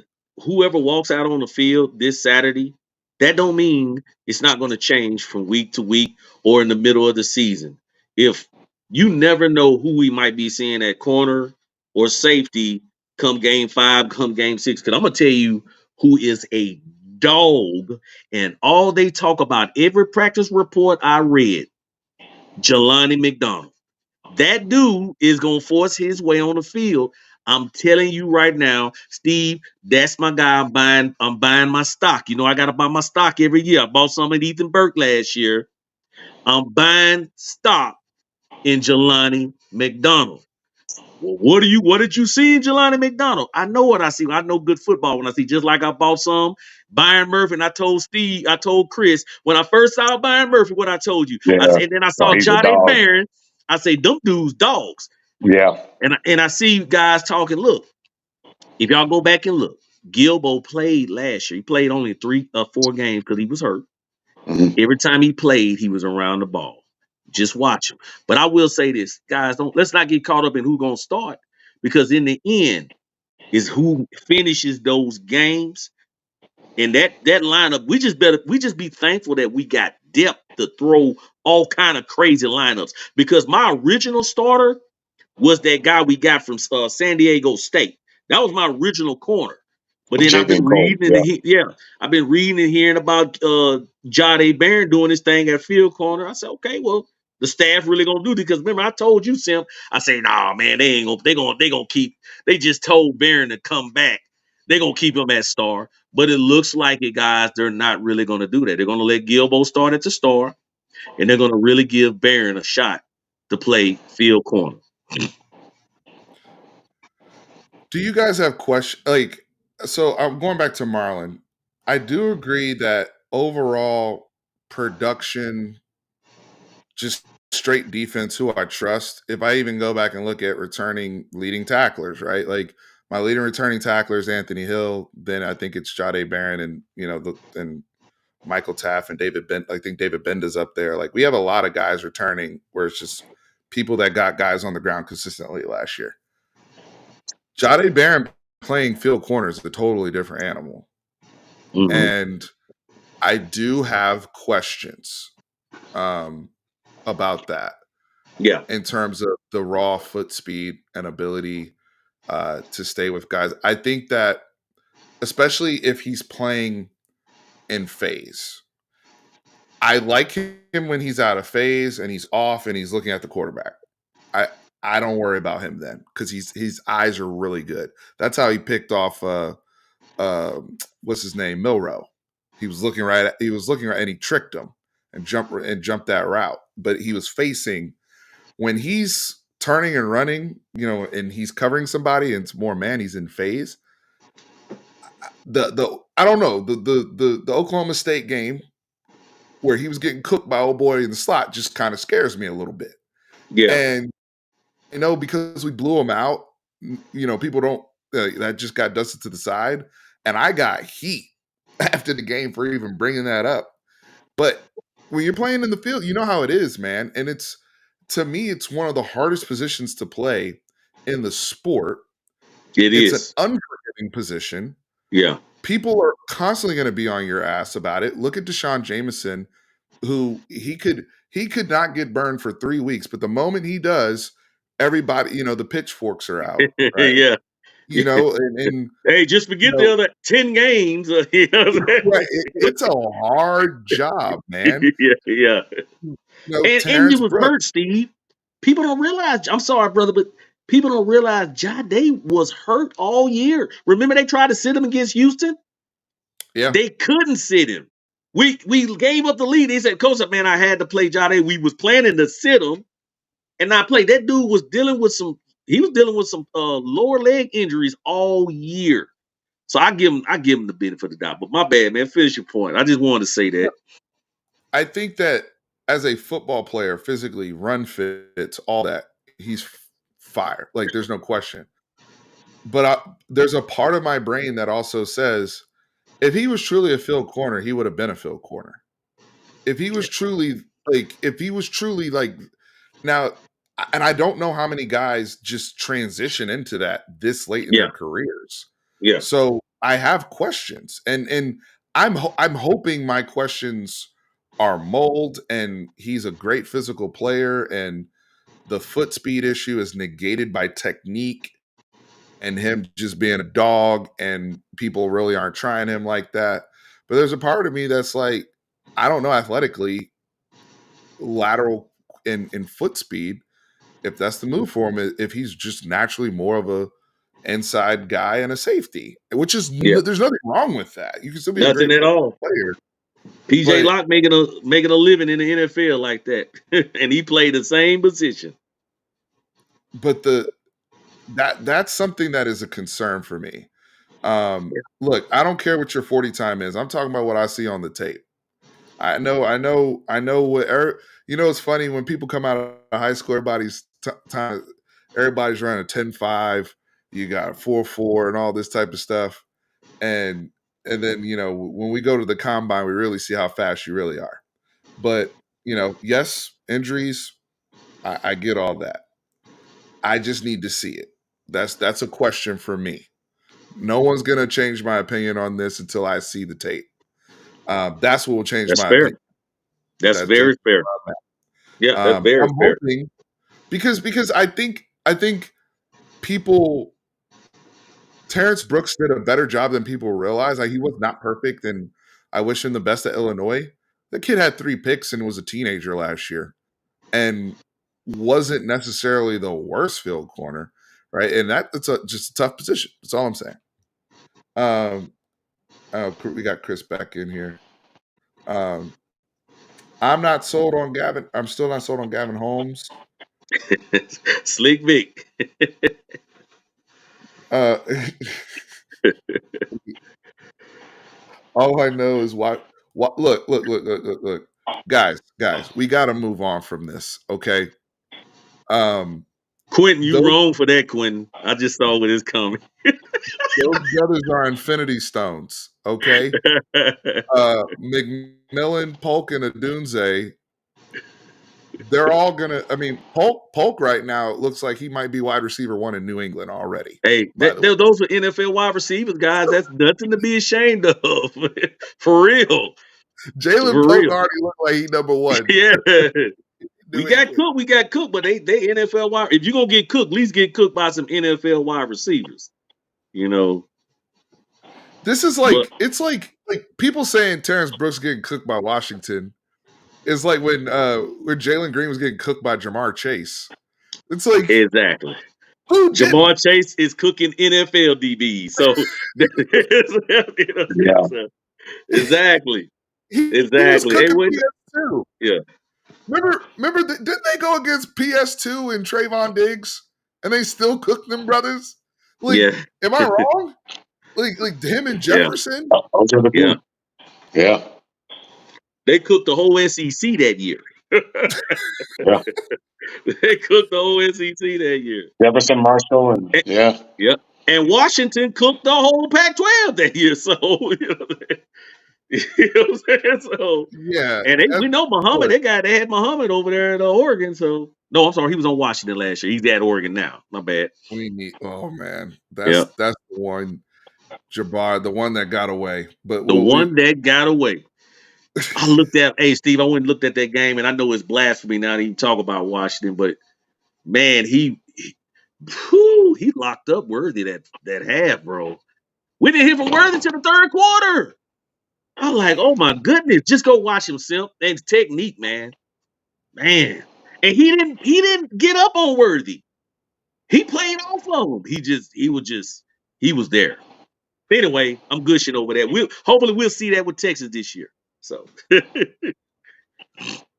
whoever walks out on the field this Saturday, that don't mean it's not going to change from week to week or in the middle of the season. If you never know who we might be seeing at corner or safety come game 5, come game 6, because I'm gonna tell you who is a dog, and all they talk about every practice report I read, Jelani McDonald. That dude is gonna force his way on the field. I'm telling you right now, Steve, that's my guy. I'm buying my stock. I gotta buy my stock every year. I bought some at Ethan Burke last year. I'm buying stock in Jelani McDonald. Well, what did you see in Jelani McDonald? I know what I see. I know good football when I see, just like I bought some Byron Murphy, and I told Chris when I first saw Byron Murphy, what I told you. I Yeah. said, and then I No, saw he's a Jahdae dog. Barron. I say, them dudes dogs. Yeah. And I see guys talking. Look, if y'all go back and look, Gilbo played last year. He played only 4 games because he was hurt. Mhm. Every time he played, he was around the ball. Just watch him. But I will say this, guys, let's not get caught up in who's gonna start, because in the end is who finishes those games. And that lineup, we just be thankful that we got depth to throw all kind of crazy lineups. Because my original starter was that guy we got from San Diego State. That was my original corner. But then I've been Jalen Cole. reading Yeah. I've been reading and hearing about Jahdae Barron doing this thing at field corner. I said, okay, well, the staff really gonna do this, because remember I told you, Sim. I say, nah, man, they ain't gonna they gonna keep. They just told Barron to come back. They gonna keep him at star, but it looks like it, guys. They're not really gonna do that. They're gonna let Gilbo start at the star, and they're gonna really give Barron a shot to play field corner. Do you guys have questions? So I'm going back to Marlon. I do agree that overall production, just straight defense, who I trust. If I even go back and look at returning leading tacklers, right? Like my leading returning tackler is Anthony Hill. Then I think it's Jahdae Barron, and and Michael Taff and David Ben. I think David Benda's up there. Like we have a lot of guys returning, where it's just people that got guys on the ground consistently last year. Jahdae Barron playing field corner is a totally different animal. Mm-hmm. And I do have questions about that Yeah. in terms of the raw foot speed and ability to stay with guys. I think that, especially if he's playing in phase, I like him when he's out of phase and he's off and he's looking at the quarterback. I I don't worry about him then, because his eyes are really good. That's how he picked off what's his name, Milrow. He was looking right, and he tricked him and jumped that route. But he was facing, when he's turning and running, and he's covering somebody and it's more man, he's in phase. The I don't know, the Oklahoma State game where he was getting cooked by old boy in the slot just kind of scares me a little bit. Yeah. And because we blew him out, people don't that just got dusted to the side, and I got heat after the game for even bringing that up. But when you're playing in the field, you know how it is, man. And to me, it's one of the hardest positions to play in the sport. It It's an is. unforgiving position. Yeah. People are constantly going to be on your ass about it. Look at Deshaun Jameson, who he could not get burned for 3 weeks, but the moment he does, everybody, the pitchforks are out, right? Yeah. And Hey, just you forget the know, other 10 games. You know what I'm right, it's a hard job, man. saying? Yeah, yeah. And he Terrence was hurt, Brooks, Steve. People don't realize. I'm sorry, brother, but people don't realize Jahdae was hurt all year. Remember, they tried to sit him against Houston. yeah. They couldn't sit him. We gave up the lead. They said, "Coach, man, I had to play Jahdae. We was planning to sit him and not play." That dude was dealing with some. He was dealing with some lower leg injuries all year. So I give him the benefit of the doubt. But my bad, man. Finish your point. I just wanted to say that. I think that as a football player, physically, run fits, all that, he's fire. Like, there's no question. But there's a part of my brain that also says, if he was truly a field corner, he would have been a field corner. if he was truly like now, and I don't know how many guys just transition into that this late in Yeah, their careers. yeah, So I have questions, and I'm hoping my questions are mold, and he's a great physical player, and the foot speed issue is negated by technique and him just being a dog, and people really aren't trying him like that. But there's a part of me that's like, I don't know athletically, lateral in foot speed, if that's the move for him, if he's just naturally more of a inside guy and a safety, which is yeah. there's nothing wrong with that. You can still be a Nothing great at football all. player, PJ but Locke making a living in the NFL like that, and he played the same position. but that's something that is a concern for me. Look, I don't care what your 40 time is. I'm talking about what I see on the tape. I know what it's funny when people come out of high school, everybody's running a 10-5, you got a 4-4 and all this type of stuff. And then, when we go to the combine, we really see how fast you really are. But, yes, injuries, I get all that. I just need to see it. That's a question for me. No one's gonna change my opinion on this until I see the tape. That's what will change That's my fair. opinion. That's That's very fair. Yeah, that's very I'm fair. hoping because I think people Terrence Brooks did a better job than people realize. Like, he was not perfect, and I wish him the best at Illinois. The kid had 3 picks and was a teenager last year, and wasn't necessarily the worst field corner, right? And it's just a tough position. That's all I'm saying. We got Chris back in here. Um, I'm not sold on Gavin. I'm still not sold on Gavin Holmes. Slick Vic. Uh, all I know is what look, guys, we got to move on from this, okay? Quentin, you Those wrong for that, Quentin. I just saw what is coming. those brothers are Infinity Stones, okay? McMillan, Polk, and Adunze, they're all gonna. I mean, Polk right now looks like he might be wide receiver 1 in New England already. Hey, By the way, those are NFL wide receivers, guys. That's nothing to be ashamed of. For real. Jalen For Polk real. already looked like he number 1 Yeah. in We New got England. cooked, but they NFL wide. If you're gonna get cooked, at least get cooked by some NFL wide receivers. You know. This is But it's like people saying Terrence Brooks getting cooked by Washington is like when Jalen Green was getting cooked by Jamar Chase. It's like, exactly. who didn't? Jamar Chase is cooking NFL DBs. So, Yeah. so exactly. He was Exactly. Hey, cooking when PS2. yeah. Remember, didn't they go against PS2 and Trayvon Diggs, and they still cooked them brothers? Like, Yeah. am I wrong? Like him and Yeah. Jefferson. Those are the Yeah. two. Yeah. They cooked the whole SEC that year. Yeah. They cooked the whole SEC that year. Jefferson, Marshall, and And, yeah. yeah. And Washington cooked the whole Pac-12 that year. So you know what I'm saying? So Yeah, and we know Muhammad. They had Muhammad over there in Oregon. So no, I'm sorry, he was on Washington last year. He's at Oregon now. My bad. we need. Oh man, Yeah. that's the one. Jabbar, the one that got away. But The one that got away. I looked at, hey Steve, I went and looked at that game, and I know it's blasphemy now to even talk about Washington, but man, he locked up Worthy that half, bro. We didn't hear from Worthy to the third quarter. I'm like, oh my goodness, just go watch him, Simp. That's technique, man. Man. And he didn't get up on Worthy. He played off of him. He was there. Anyway, I'm gushing over that. Hopefully we'll see that with Texas this year. So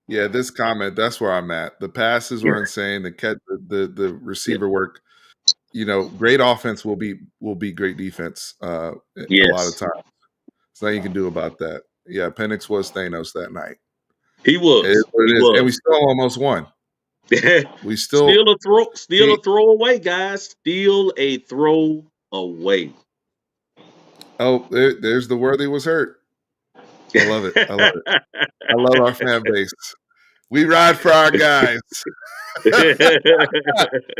yeah, this comment, that's where I'm at. The passes were insane. The receiver work, great offense will be great defense a lot of yes, times. There's nothing you can do about that. Yeah, Penix was Thanos that night. he It is was. what He it is. And we was. still almost won. We still Still a throw away, guys. Still a throw away. there's the Worthy was hurt. I love it. I love it. I love our fan base. We ride for our guys. You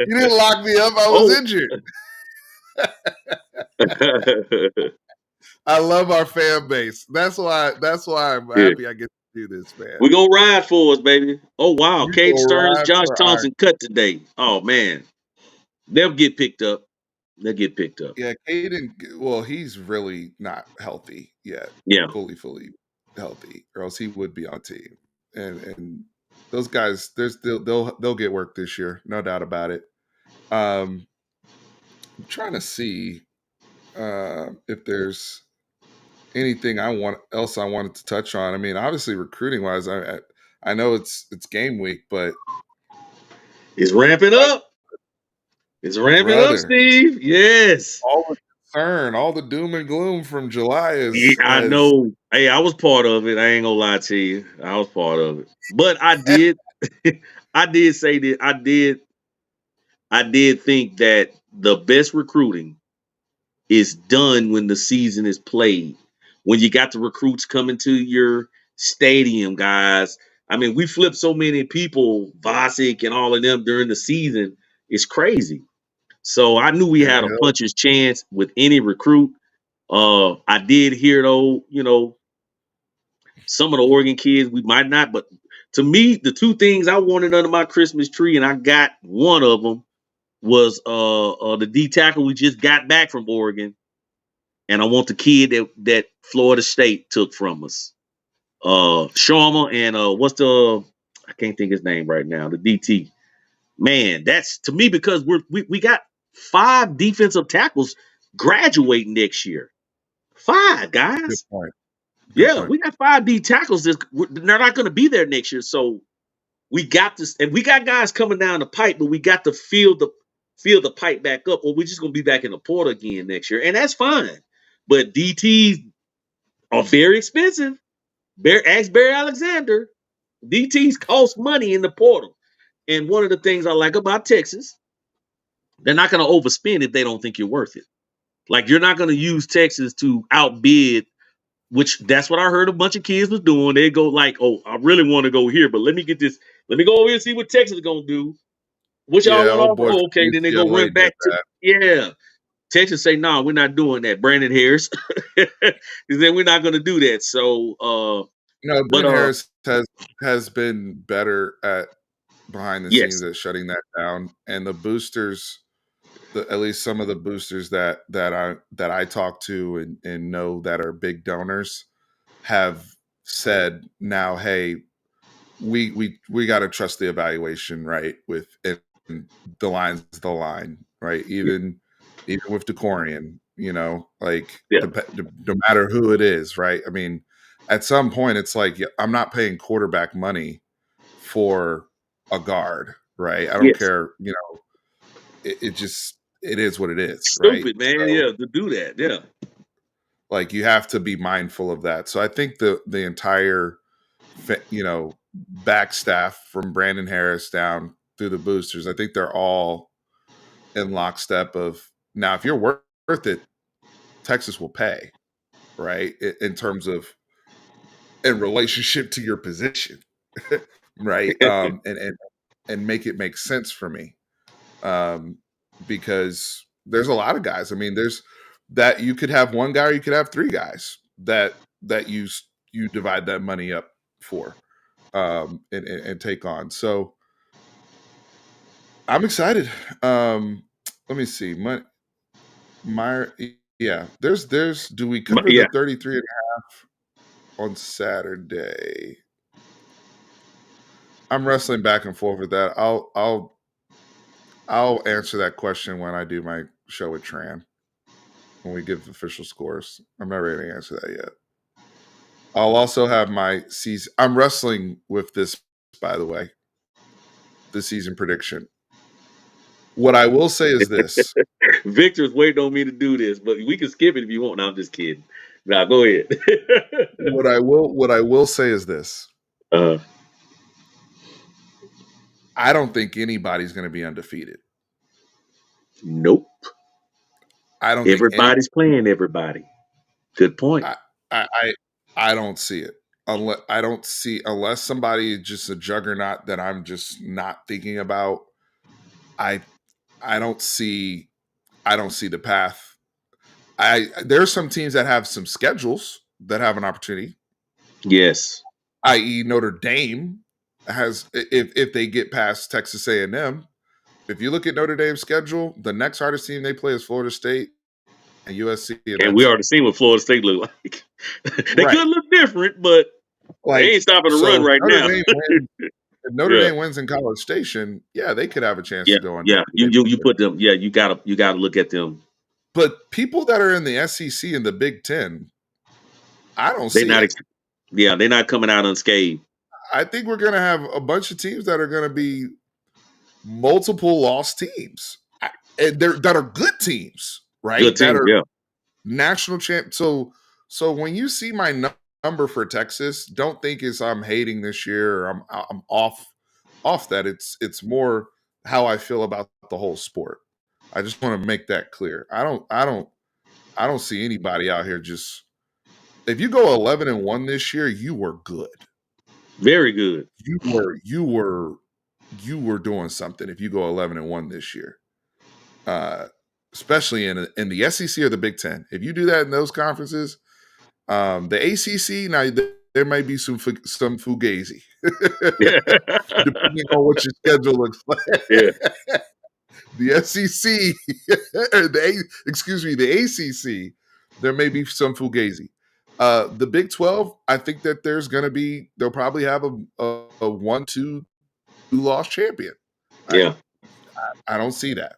didn't lock me up. I was Oh. injured. I love our fan base. That's why I'm Yeah. happy I get to do this, man. We're gonna ride for us, baby. Oh wow. We Cade will Stearns, ride Josh for our Thompson cut today. Oh man. They'll get picked up. They'll get picked up. yeah, Caden. Well, he's really not healthy yet, Yeah. fully healthy, or else he would be on team. And those guys, they'll get work this year, no doubt about it. I'm trying to see if there's anything I wanted to touch on. I mean, obviously recruiting wise, I know it's game week, but It's ramping up. It's ramping up, brother, Steve. Yes. all the concern, all the doom and gloom from July Yeah, I has know. Hey, I was part of it. I ain't gonna lie to you. I was part of it. But I did I did say that I did think that the best recruiting is done when the season is played. When you got the recruits coming to your stadium, guys. I mean, we flipped so many people, Vasic and all of them during the season. It's crazy. So I knew we and had a puncher's chance with any recruit. I did hear though, some of the Oregon kids we might not, but to me, the two things I wanted under my Christmas tree, and I got one of them, was the D tackle we just got back from Oregon, and I want the kid that Florida State took from us, Sharma, and what's the I can't think his name right now, the DT. Man, that's to me because we got 5 defensive tackles graduating next year. 5 good guys. point. Good Yeah, point. we got 5 D tackles. They're not going to be there next year, so we got this, and we got guys coming down the pipe, but we got to fill the pipe back up, or we're just going to be back in the portal again next year, and that's fine. But DTs are very expensive. Ask Barry Alexander. DTs cost money in the portal, and one of the things I like about Texas, they're not going to overspend if they don't think you're worth it. Like you're not going to use Texas to outbid. Which that's what I heard a bunch of kids was doing. They go like, "Oh, I really want to go here, but let me get this. Let me go over here and see what Texas is gonna do. What y'all Yeah, want old off? boy Oh, from okay." Then they go UCLA run did back to that. yeah. Texas say, "No, we're not doing that." Brandon Harris, he said, "We're not gonna do that." So, No, but Ben Harris has been better at behind the scenes yes, at shutting that down, and the boosters, at least some of the boosters that I talk to and know that are big donors have said now, hey, we got to trust the evaluation, right? And the line's the line, right? Even with Decorian, like yeah, no matter who it is, right? I mean, at some point, it's like I'm not paying quarterback money for a guard, right? I don't yes, care, it is what it is, right? stupid man, So yeah, to do that, yeah, like you have to be mindful of that. So I think the entire back staff from Brandon Harris down through the boosters, I think they're all in lockstep of now if you're worth it, Texas will pay, right? In terms of in relationship to your position, right? And make it make sense for me. Because there's a lot of guys. I mean, there's that you could have one guy or you could have 3 guys that you divide that money up for and take on. So I'm excited. Let me see. My yeah, there's do we cover the yeah. 33 and a half on Saturday? I'm wrestling back and forth with that. I'll answer that question when I do my show with Tran. When we give official scores. I'm not ready to answer that yet. I'll also have my season. I'm wrestling with this, by the way, the season prediction. What I will say is this. Victor's waiting on me to do this, but we can skip it if you want. No, I'm just kidding. Now go ahead. What I will say is this. uh, I don't think anybody's going to be undefeated. nope. I don't think any. Everybody's playing everybody. Good point. I I don't see it. Unless somebody is just a juggernaut that I'm just not thinking about. I don't see the path. There's some teams that have some schedules that have an opportunity, Yes. i.e. Notre Dame has, if they get past Texas A&M. If you look at Notre Dame's schedule, the next hardest team they play is Florida State and USC, and And we that's already seen what Florida State look like. They right. could look different, but they Like, ain't stopping the so run right now. if Notre Yeah. Dame wins in College Station, yeah, they could have a chance Yeah. to go Yeah. undefeated. You put them, yeah, you gotta look at them. But people that are in the SEC and the Big Ten, I don't They're see not it. they're not coming out unscathed. I think we're going to have a bunch of teams that are going to be multiple lost teams, and that are good teams, Good right? That team, are yeah. national champ. So when you see my number for Texas, don't think it's I'm hating this year or I'm off that. It's more how I feel about the whole sport. I just want to make that clear. I don't see anybody out here just, if you go 11-1 this year, you were good. Very good. You were doing something if you go 11-1 this year. Especially in the SEC or the Big Ten. If you do that in those conferences, the ACC, now there might be some fugazi, depending on what your schedule looks like. Yeah. The SEC, the ACC, there may be some fugazi. The Big 12, I think that they'll probably have a 1-2 loss champion. Yeah. I don't see that.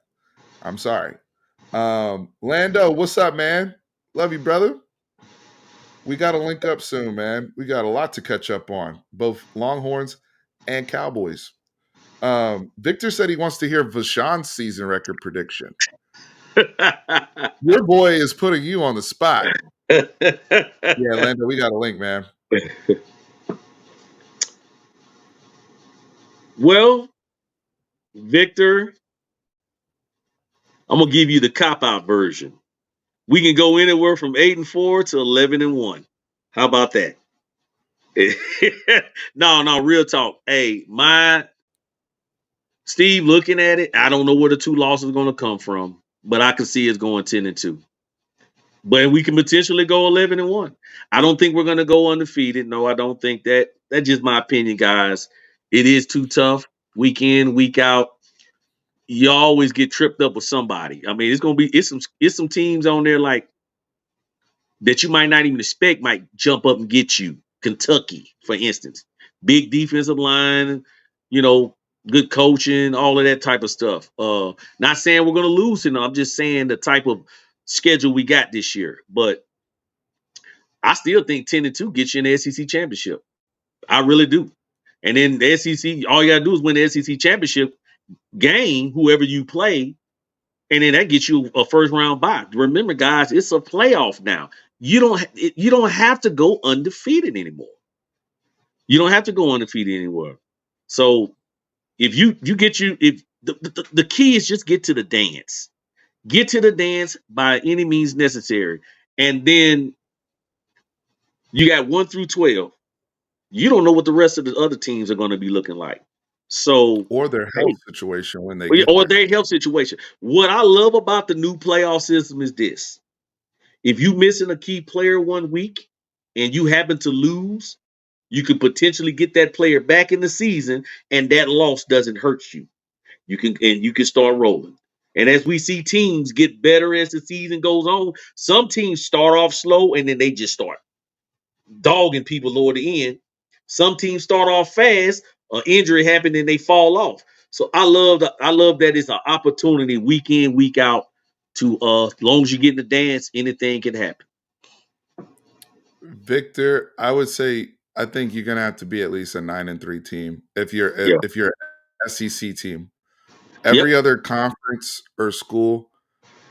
I'm sorry. Lando, what's up, man? Love you, brother. We got to link up soon, man. We got a lot to catch up on, both Longhorns and Cowboys. Victor said he wants to hear Vashon's season record prediction. Your boy is putting you on the spot. Yeah, Lando, we got a link, man. Well, Victor, I'm gonna give you the cop-out version. We can go anywhere from 8-4 to 11-1. How about that? No, real talk. Hey, Steve, looking at it, I don't know where the two losses are going to come from, but I can see it's going 10-2. But we can potentially go 11-1. I don't think we're going to go undefeated. No, I don't think that. That's just my opinion, guys. It is too tough. Week in, week out. You always get tripped up with somebody. I mean, it's some teams on there like that you might not even expect might jump up and get you. Kentucky, for instance, big defensive line, good coaching, all of that type of stuff. Not saying we're going to lose, I'm just saying the type of schedule we got this year. But I still think 10-2 gets you in the SEC championship. I really do. And then the SEC, all you got to do is win the SEC championship game, whoever you play, and then that gets you a first round bye. Remember, guys, it's a playoff now. You don't have to go undefeated anymore. You don't have to go undefeated anymore. So if if the key is just get to the dance. Get to the dance by any means necessary. And then you got 1 through 12. You don't know what the rest of the other teams are going to be looking like. So, Or their hey, health situation when they get or there. their health situation. What I love about the new playoff system is this. If you missing a key player 1 week and you happen to lose, you could potentially get that player back in the season, and that loss doesn't hurt you. You can start rolling. And as we see teams get better as the season goes on, some teams start off slow and then they just start dogging people lower the end. Some teams start off fast, an injury happened and they fall off. So I love that it's an opportunity week in, week out to as long as you get in the dance, anything can happen. Victor, I would say I think you're gonna have to be at least a 9-3 team if you're Yeah. an SEC team. Yep. Every other conference or school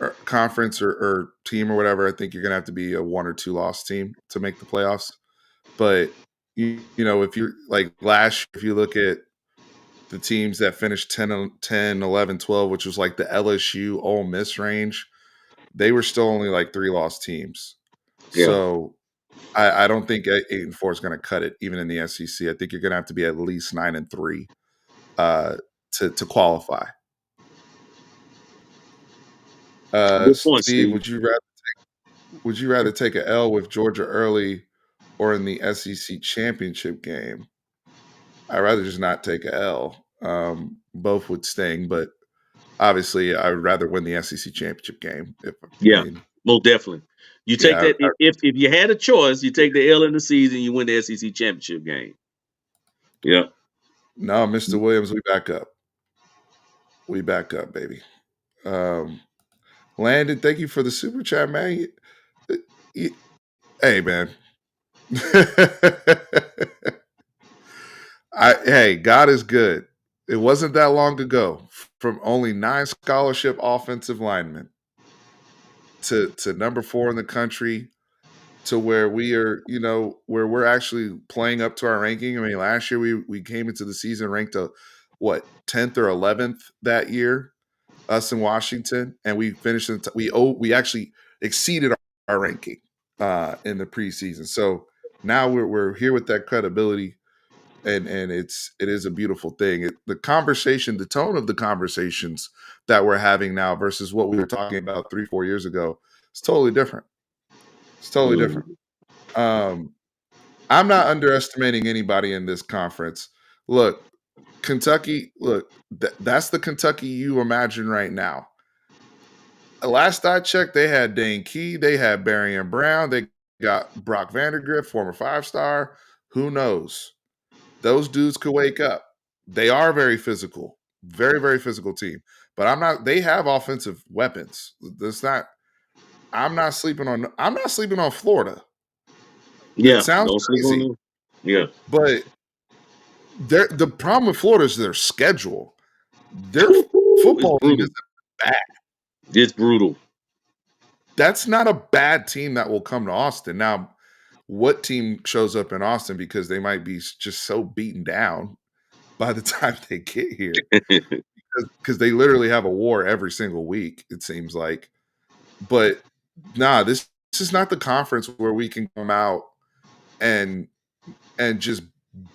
or conference or team or whatever, I think you're gonna have to be a 1 or 2 loss team to make the playoffs. But if you're like last year, if you look at the teams that finished 10, 11, 12, which was like the LSU Ole Miss range, they were still only like 3 lost teams. Yeah. So I don't think 8-4 is going to cut it even in the SEC. I think you're going to have to be at least 9-3 to qualify. Good point, Steve, Steve. would you rather take an L with Georgia early or in the SEC championship game? I'd rather just not take a L. Both would sting, but obviously I would rather win the SEC championship game. Yeah, most definitely. You take Yeah, that if you had a choice, you take the L in the season, you win the SEC championship game. Yeah. no, Mr. Williams, we back up. We back up, baby. Landon, thank you for the super chat, man. Hey, man. Hey, God is good. It wasn't that long ago from only 9 scholarship offensive linemen to number 4 in the country to where we are, where we're actually playing up to our ranking. I mean, last year we came into the season ranked 10th or 11th that year, us in Washington, and we finished we actually exceeded our ranking in the preseason. So now we're here with that credibility, and it is a beautiful thing. The conversation, the tone of the conversations that we're having now versus what we were talking about 3-4 years ago, it's totally different. It's totally different. I'm not underestimating anybody in this conference. Look, Kentucky, that's the Kentucky you imagine right now. Last I checked, they had Dane Key, they had Barry and Brown, they got Brock Vandergrift, former 5-star. Who knows? Those dudes could wake up. They are very physical, very, very physical team. But they have offensive weapons. I'm not sleeping on Florida. Yeah, It sounds don't sleep on crazy, them. Yeah. but the problem with Florida is their schedule. Their It's football team brutal. is bad. It's brutal. That's not a bad team that will come to Austin. Now, what team shows up in Austin because they might be just so beaten down by the time they get here? Because they literally have a war every single week, it seems like. But this is not the conference where we can come out and just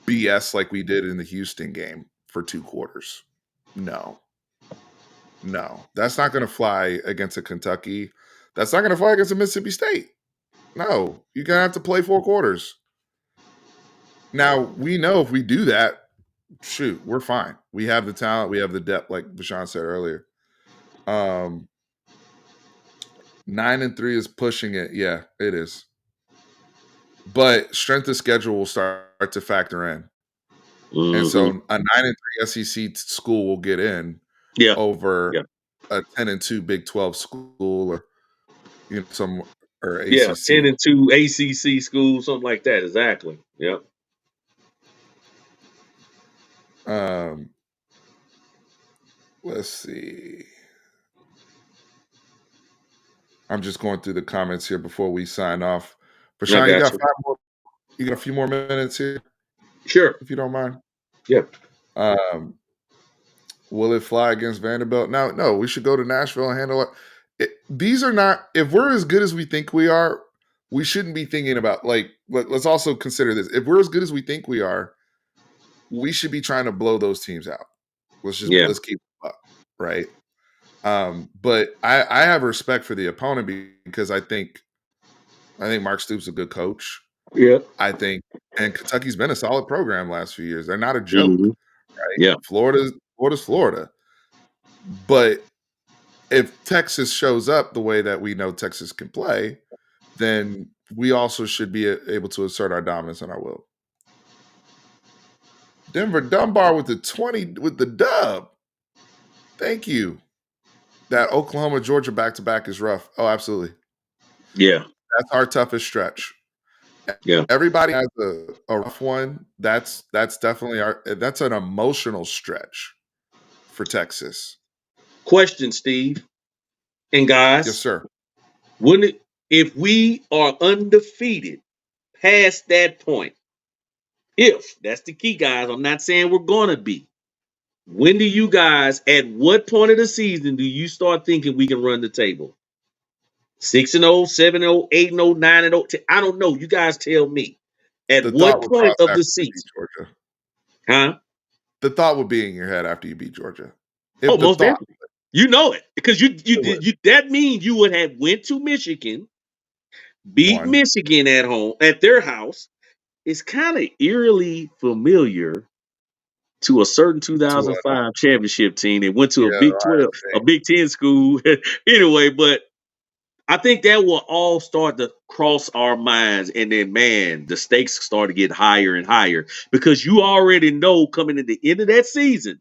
BS like we did in the Houston game for 2 quarters. No, that's not going to fly against a Kentucky. That's not going to fly against a Mississippi State. No, you're going to have to play 4 quarters. Now, we know if we do that, shoot, we're fine. We have the talent. We have the depth, like Bashan said earlier. 9-3 is pushing it. Yeah, it is. But strength of schedule will start to factor in. And so a 9-3 SEC school will get in over a 10-2 Big 12 school or or ACC. Yeah, 10-2 ACC school, something like that. Exactly. Yep. Let's see. I'm just going through the comments here before we sign off. Bashan, you got a few more minutes here? Sure. If you don't mind. Yeah. Will it fly against Vanderbilt? No, we should go to Nashville and handle it. These are not, if we're as good as we think we are, we shouldn't be thinking about, let's also consider this. If we're as good as we think we are, we should be trying to blow those teams out. Let's keep them up, right? But I have respect for the opponent because I think Mark Stoops is a good coach. Yeah. and Kentucky's been a solid program last few years. They're not a joke, right? Yeah. Florida's Florida. But if Texas shows up the way that we know Texas can play, then we also should be able to assert our dominance and our will. Denver Dunbar with the 20 with the dub. Thank you. That Oklahoma Georgia back-to-back is rough. Oh, absolutely. Yeah. That's our toughest stretch. Yeah. Everybody has a rough one. That's definitely that's an emotional stretch for Texas. Question, Steve. And guys. Yes, sir. If we are undefeated past that point, if that's the key, guys, I'm not saying we're gonna be. When do you guys, at what point of the season do you start thinking we can run the table? 6-0, 7-0, 8-0, 9-0. I don't know. You guys tell me. At The thought what would point cross of after the you beat season? Georgia. Huh? The thought would be in your head after you beat Georgia. Oh, If the most thought, definitely. You know it. Because it would. that means you would have went to Michigan, beat One, Michigan at home, at their house. It's kind of eerily familiar to a certain two, 2005 championship team. They went to a yeah, Big Ohio 12, a State. Big 10 school. Anyway, but I think that will all start to cross our minds. And then, man, the stakes start to get higher and higher because you already know coming at the end of that season,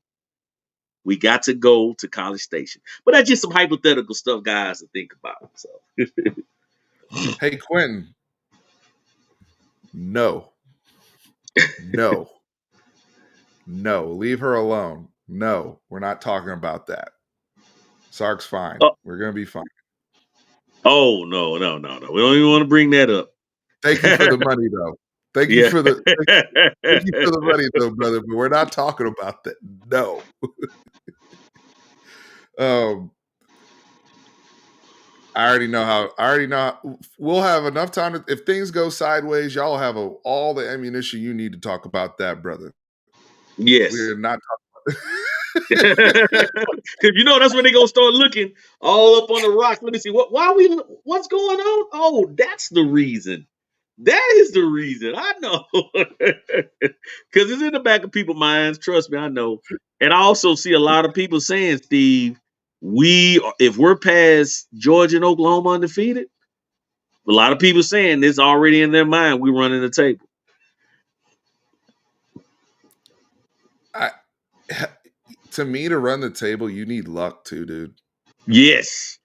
we got to go to College Station. But that's just some hypothetical stuff, guys, to think about. So, Hey, Quentin, no, no, no, leave her alone. No, we're not talking about that. Sark's fine. oh, We're gonna be fine. oh, no, no, no, no. We don't even want to bring that up. Thank you for the money, though. Thank you Yeah. for the thank you for the money, though, brother. But we're not talking about that. No. um, I already know how. I already know. We'll have enough time to, if things go sideways. Y'all have all the ammunition you need to talk about that, brother. Yes. We're not talking. Because that's when they gonna start looking all up on the rocks. Let me see what's going on. Oh, that's the reason. That is the reason. I know. Because it's in the back of people's minds. Trust me, I know. And I also see a lot of people saying, Steve, if we're past Georgia and Oklahoma undefeated, a lot of people saying it's already in their mind. We running the table. I, to me, to run the table, you need luck too, dude. Yes.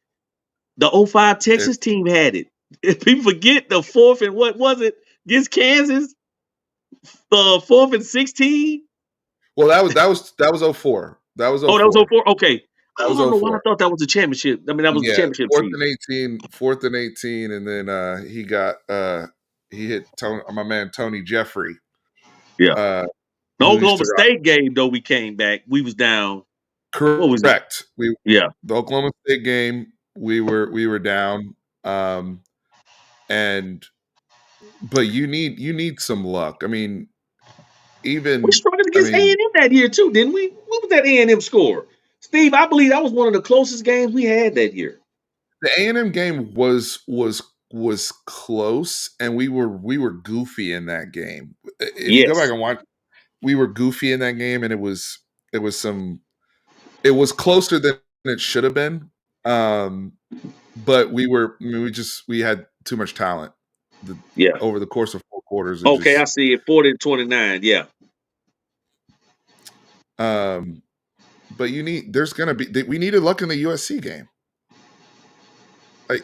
The 05 Texas team had it. People forget the fourth and what was it against Kansas? The 4th and 16. Well, that was 04. That was Oh, that was 04. 04. Okay, I That was don't know why I 04. thought that was a championship. I mean, that was the Yeah, championship fourth season. and 18, fourth and 18, and then he hit my man Tony Jeffrey. Yeah, the Who used Oklahoma to rock. State game though we came back. We was down. What was it? Correct. Yeah, The Oklahoma State game, we were down. And but you need some luck. I mean, we struggled I against mean, A&M that year too, didn't we? What was that A&M score? Steve, I believe that was one of the closest games we had that year. the A&M game was close, and we were goofy in that game. If you go back Yes. and watch, we were goofy in that game, and it was closer than it should have been. But we had too much talent Yeah. over the course of 4 quarters. Okay, I see it. 40-29. Yeah. Um, but we needed luck in the USC game. Like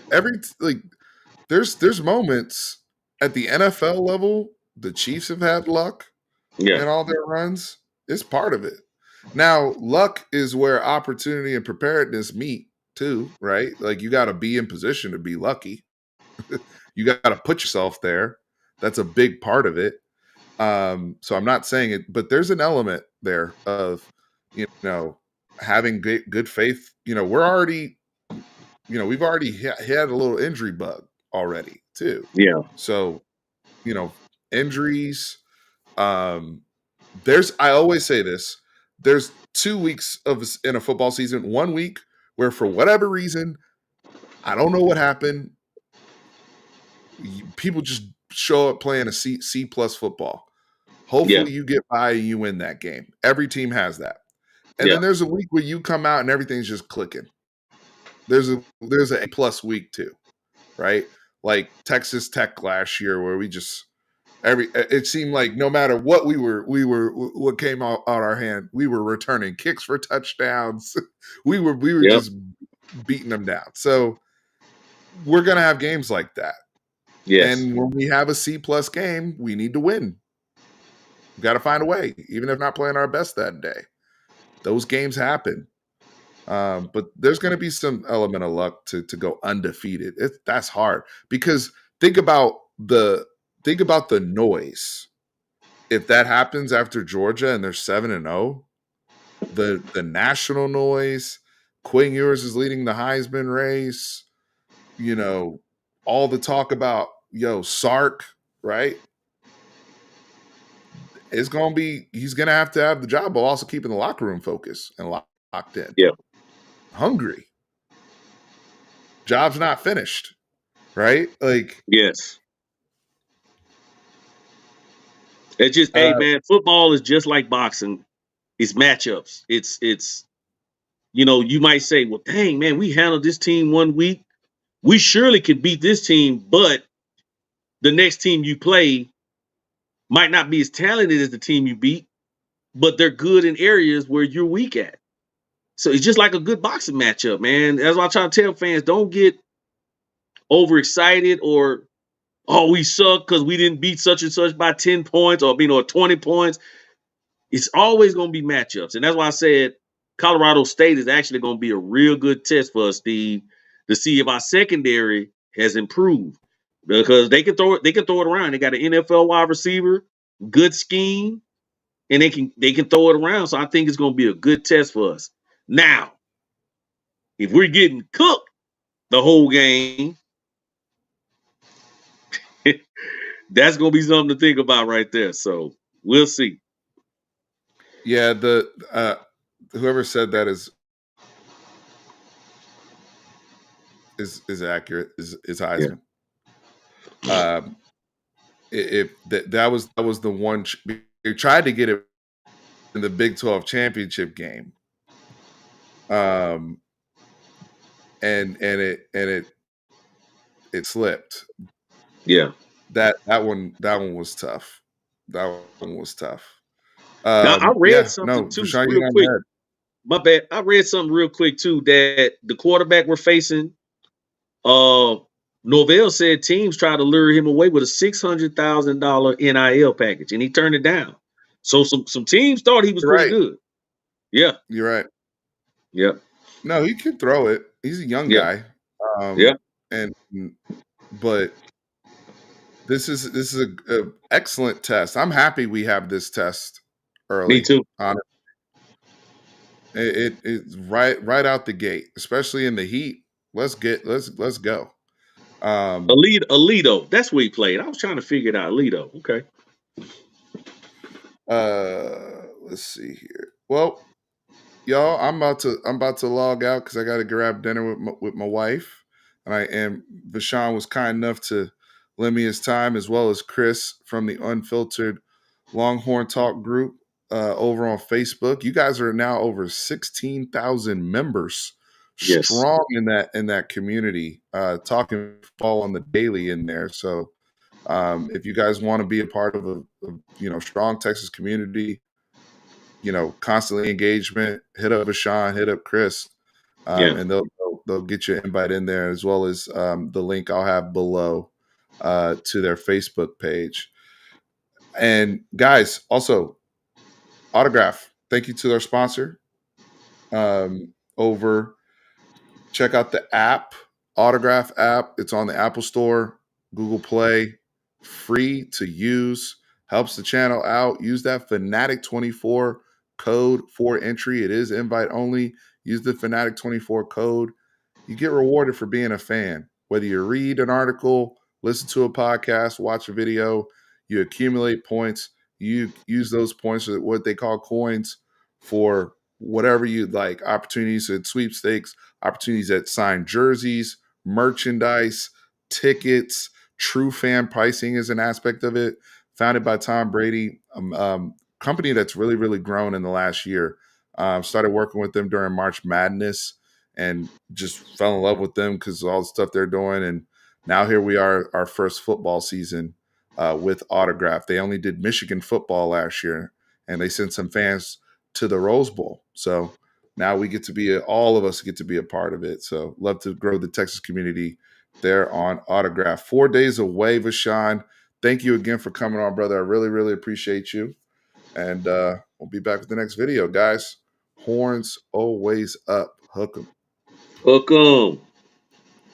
there's moments at the NFL level, the Chiefs have had luck Yeah. in all their runs. It's part of it. Now, luck is where opportunity and preparedness meet too, right? Like you got to be in position to be lucky. You got to put yourself there. That's a big part of it. So I'm not saying it, but there's an element there of, having good faith. We've already had a little injury bug already too. Yeah. So, injuries. I always say this: there's 2 weeks in a football season. 1 week where, for whatever reason, I don't know what happened, people just show up playing a C plus football. Yeah. Hopefully, you get by and you win that game. Every team has that. And Yeah. then there's a week where you come out and everything's just clicking. There's a plus week too, right? Like Texas Tech last year, where it seemed like no matter what what came out our hand, we were returning kicks for touchdowns. we were Yep. just beating them down. So we're gonna have games like that. Yes. And when we have a C plus game, we need to win. We got to find a way, even if not playing our best that day. Those games happen. But there's going to be some element of luck to go undefeated. That's hard because think about the noise. If that happens after Georgia and they're 7-0, the national noise. Quinn Ewers is leading the Heisman race. you know, all the talk about Sark, right? It's gonna be he's gonna have to have the job, but also keeping the locker room focused and locked in. Yeah. Hungry. Job's not finished, right? Like, Yes. It's just, hey man, football is just like boxing. It's matchups. It's you might say, well, dang man, we handled this team 1 week. We surely could beat this team, but the next team you play might not be as talented as the team you beat, but they're good in areas where you're weak at. So it's just like a good boxing matchup, man. That's why I try to tell fans, don't get overexcited or, oh, we suck because we didn't beat such and such by 10 points or 20 points. It's always going to be matchups. And that's why I said Colorado State is actually going to be a real good test for us, Steve, to see if our secondary has improved. Because they can throw it around. They got an NFL wide receiver, good scheme, and they can throw it around. So I think it's going to be a good test for us. Now, if we're getting cooked the whole game, that's going to be something to think about right there. So we'll see. yeah, the whoever said that is accurate. Is Heisman. Yeah. If that was the one they tried to get it in the Big 12 championship game, and it slipped. Yeah, that one was tough. That one was tough. Now I read something too Vashawn, real quick. My bad. I read something real quick too that the quarterback we're facing, Norvell said teams tried to lure him away with a $600,000 NIL package, and he turned it down. So some teams thought he was pretty good. Yeah, you're right. Yeah. No, he can throw it. He's a young guy. Yeah. But this is a excellent test. I'm happy we have this test early. Me too. It's right out the gate, especially in the heat. Let's go. Alito. That's where he played. I was trying to figure it out. Alito. Okay. Let's see here. Well, y'all, I'm about to log out because I got to grab dinner with my wife, and Vashawn was kind enough to lend me his time, as well as Chris from the Unfiltered Longhorn Talk group over on Facebook. You guys are now over 16,000 members, strong in that community, talking fall on the daily in there. So if you guys want to be a part of a strong Texas community, constantly engagement, hit up Vashawn, hit up Chris, and they'll get you an invite in there, as well as the link I'll have below to their Facebook page. And guys, also Autograph. Thank you to their sponsor. Check out the app, Autograph app. It's on the Apple Store, Google Play, free to use. Helps the channel out. Use that Fanatic24 code for entry. It is invite only. Use the Fanatic24 code. You get rewarded for being a fan. Whether you read an article, listen to a podcast, watch a video, you accumulate points. You use those points, or what they call coins, for whatever you'd like. Opportunities at sweepstakes, opportunities at signed jerseys, merchandise, tickets. True fan pricing is an aspect of it. Founded by Tom Brady, company that's really, really grown in the last year. Started working with them during March Madness and just fell in love with them because of all the stuff they're doing. And now here we are, our first football season with Autograph. They only did Michigan football last year, and they sent some fans to the Rose Bowl. So now we get to be all of us get to be a part of it. So love to grow the Texas community there on Autograph. 4 days away, Vashawn. Thank you again for coming on, brother. I really, really appreciate you. And we'll be back with the next video, guys. Horns always up. Hook 'em. Hook 'em.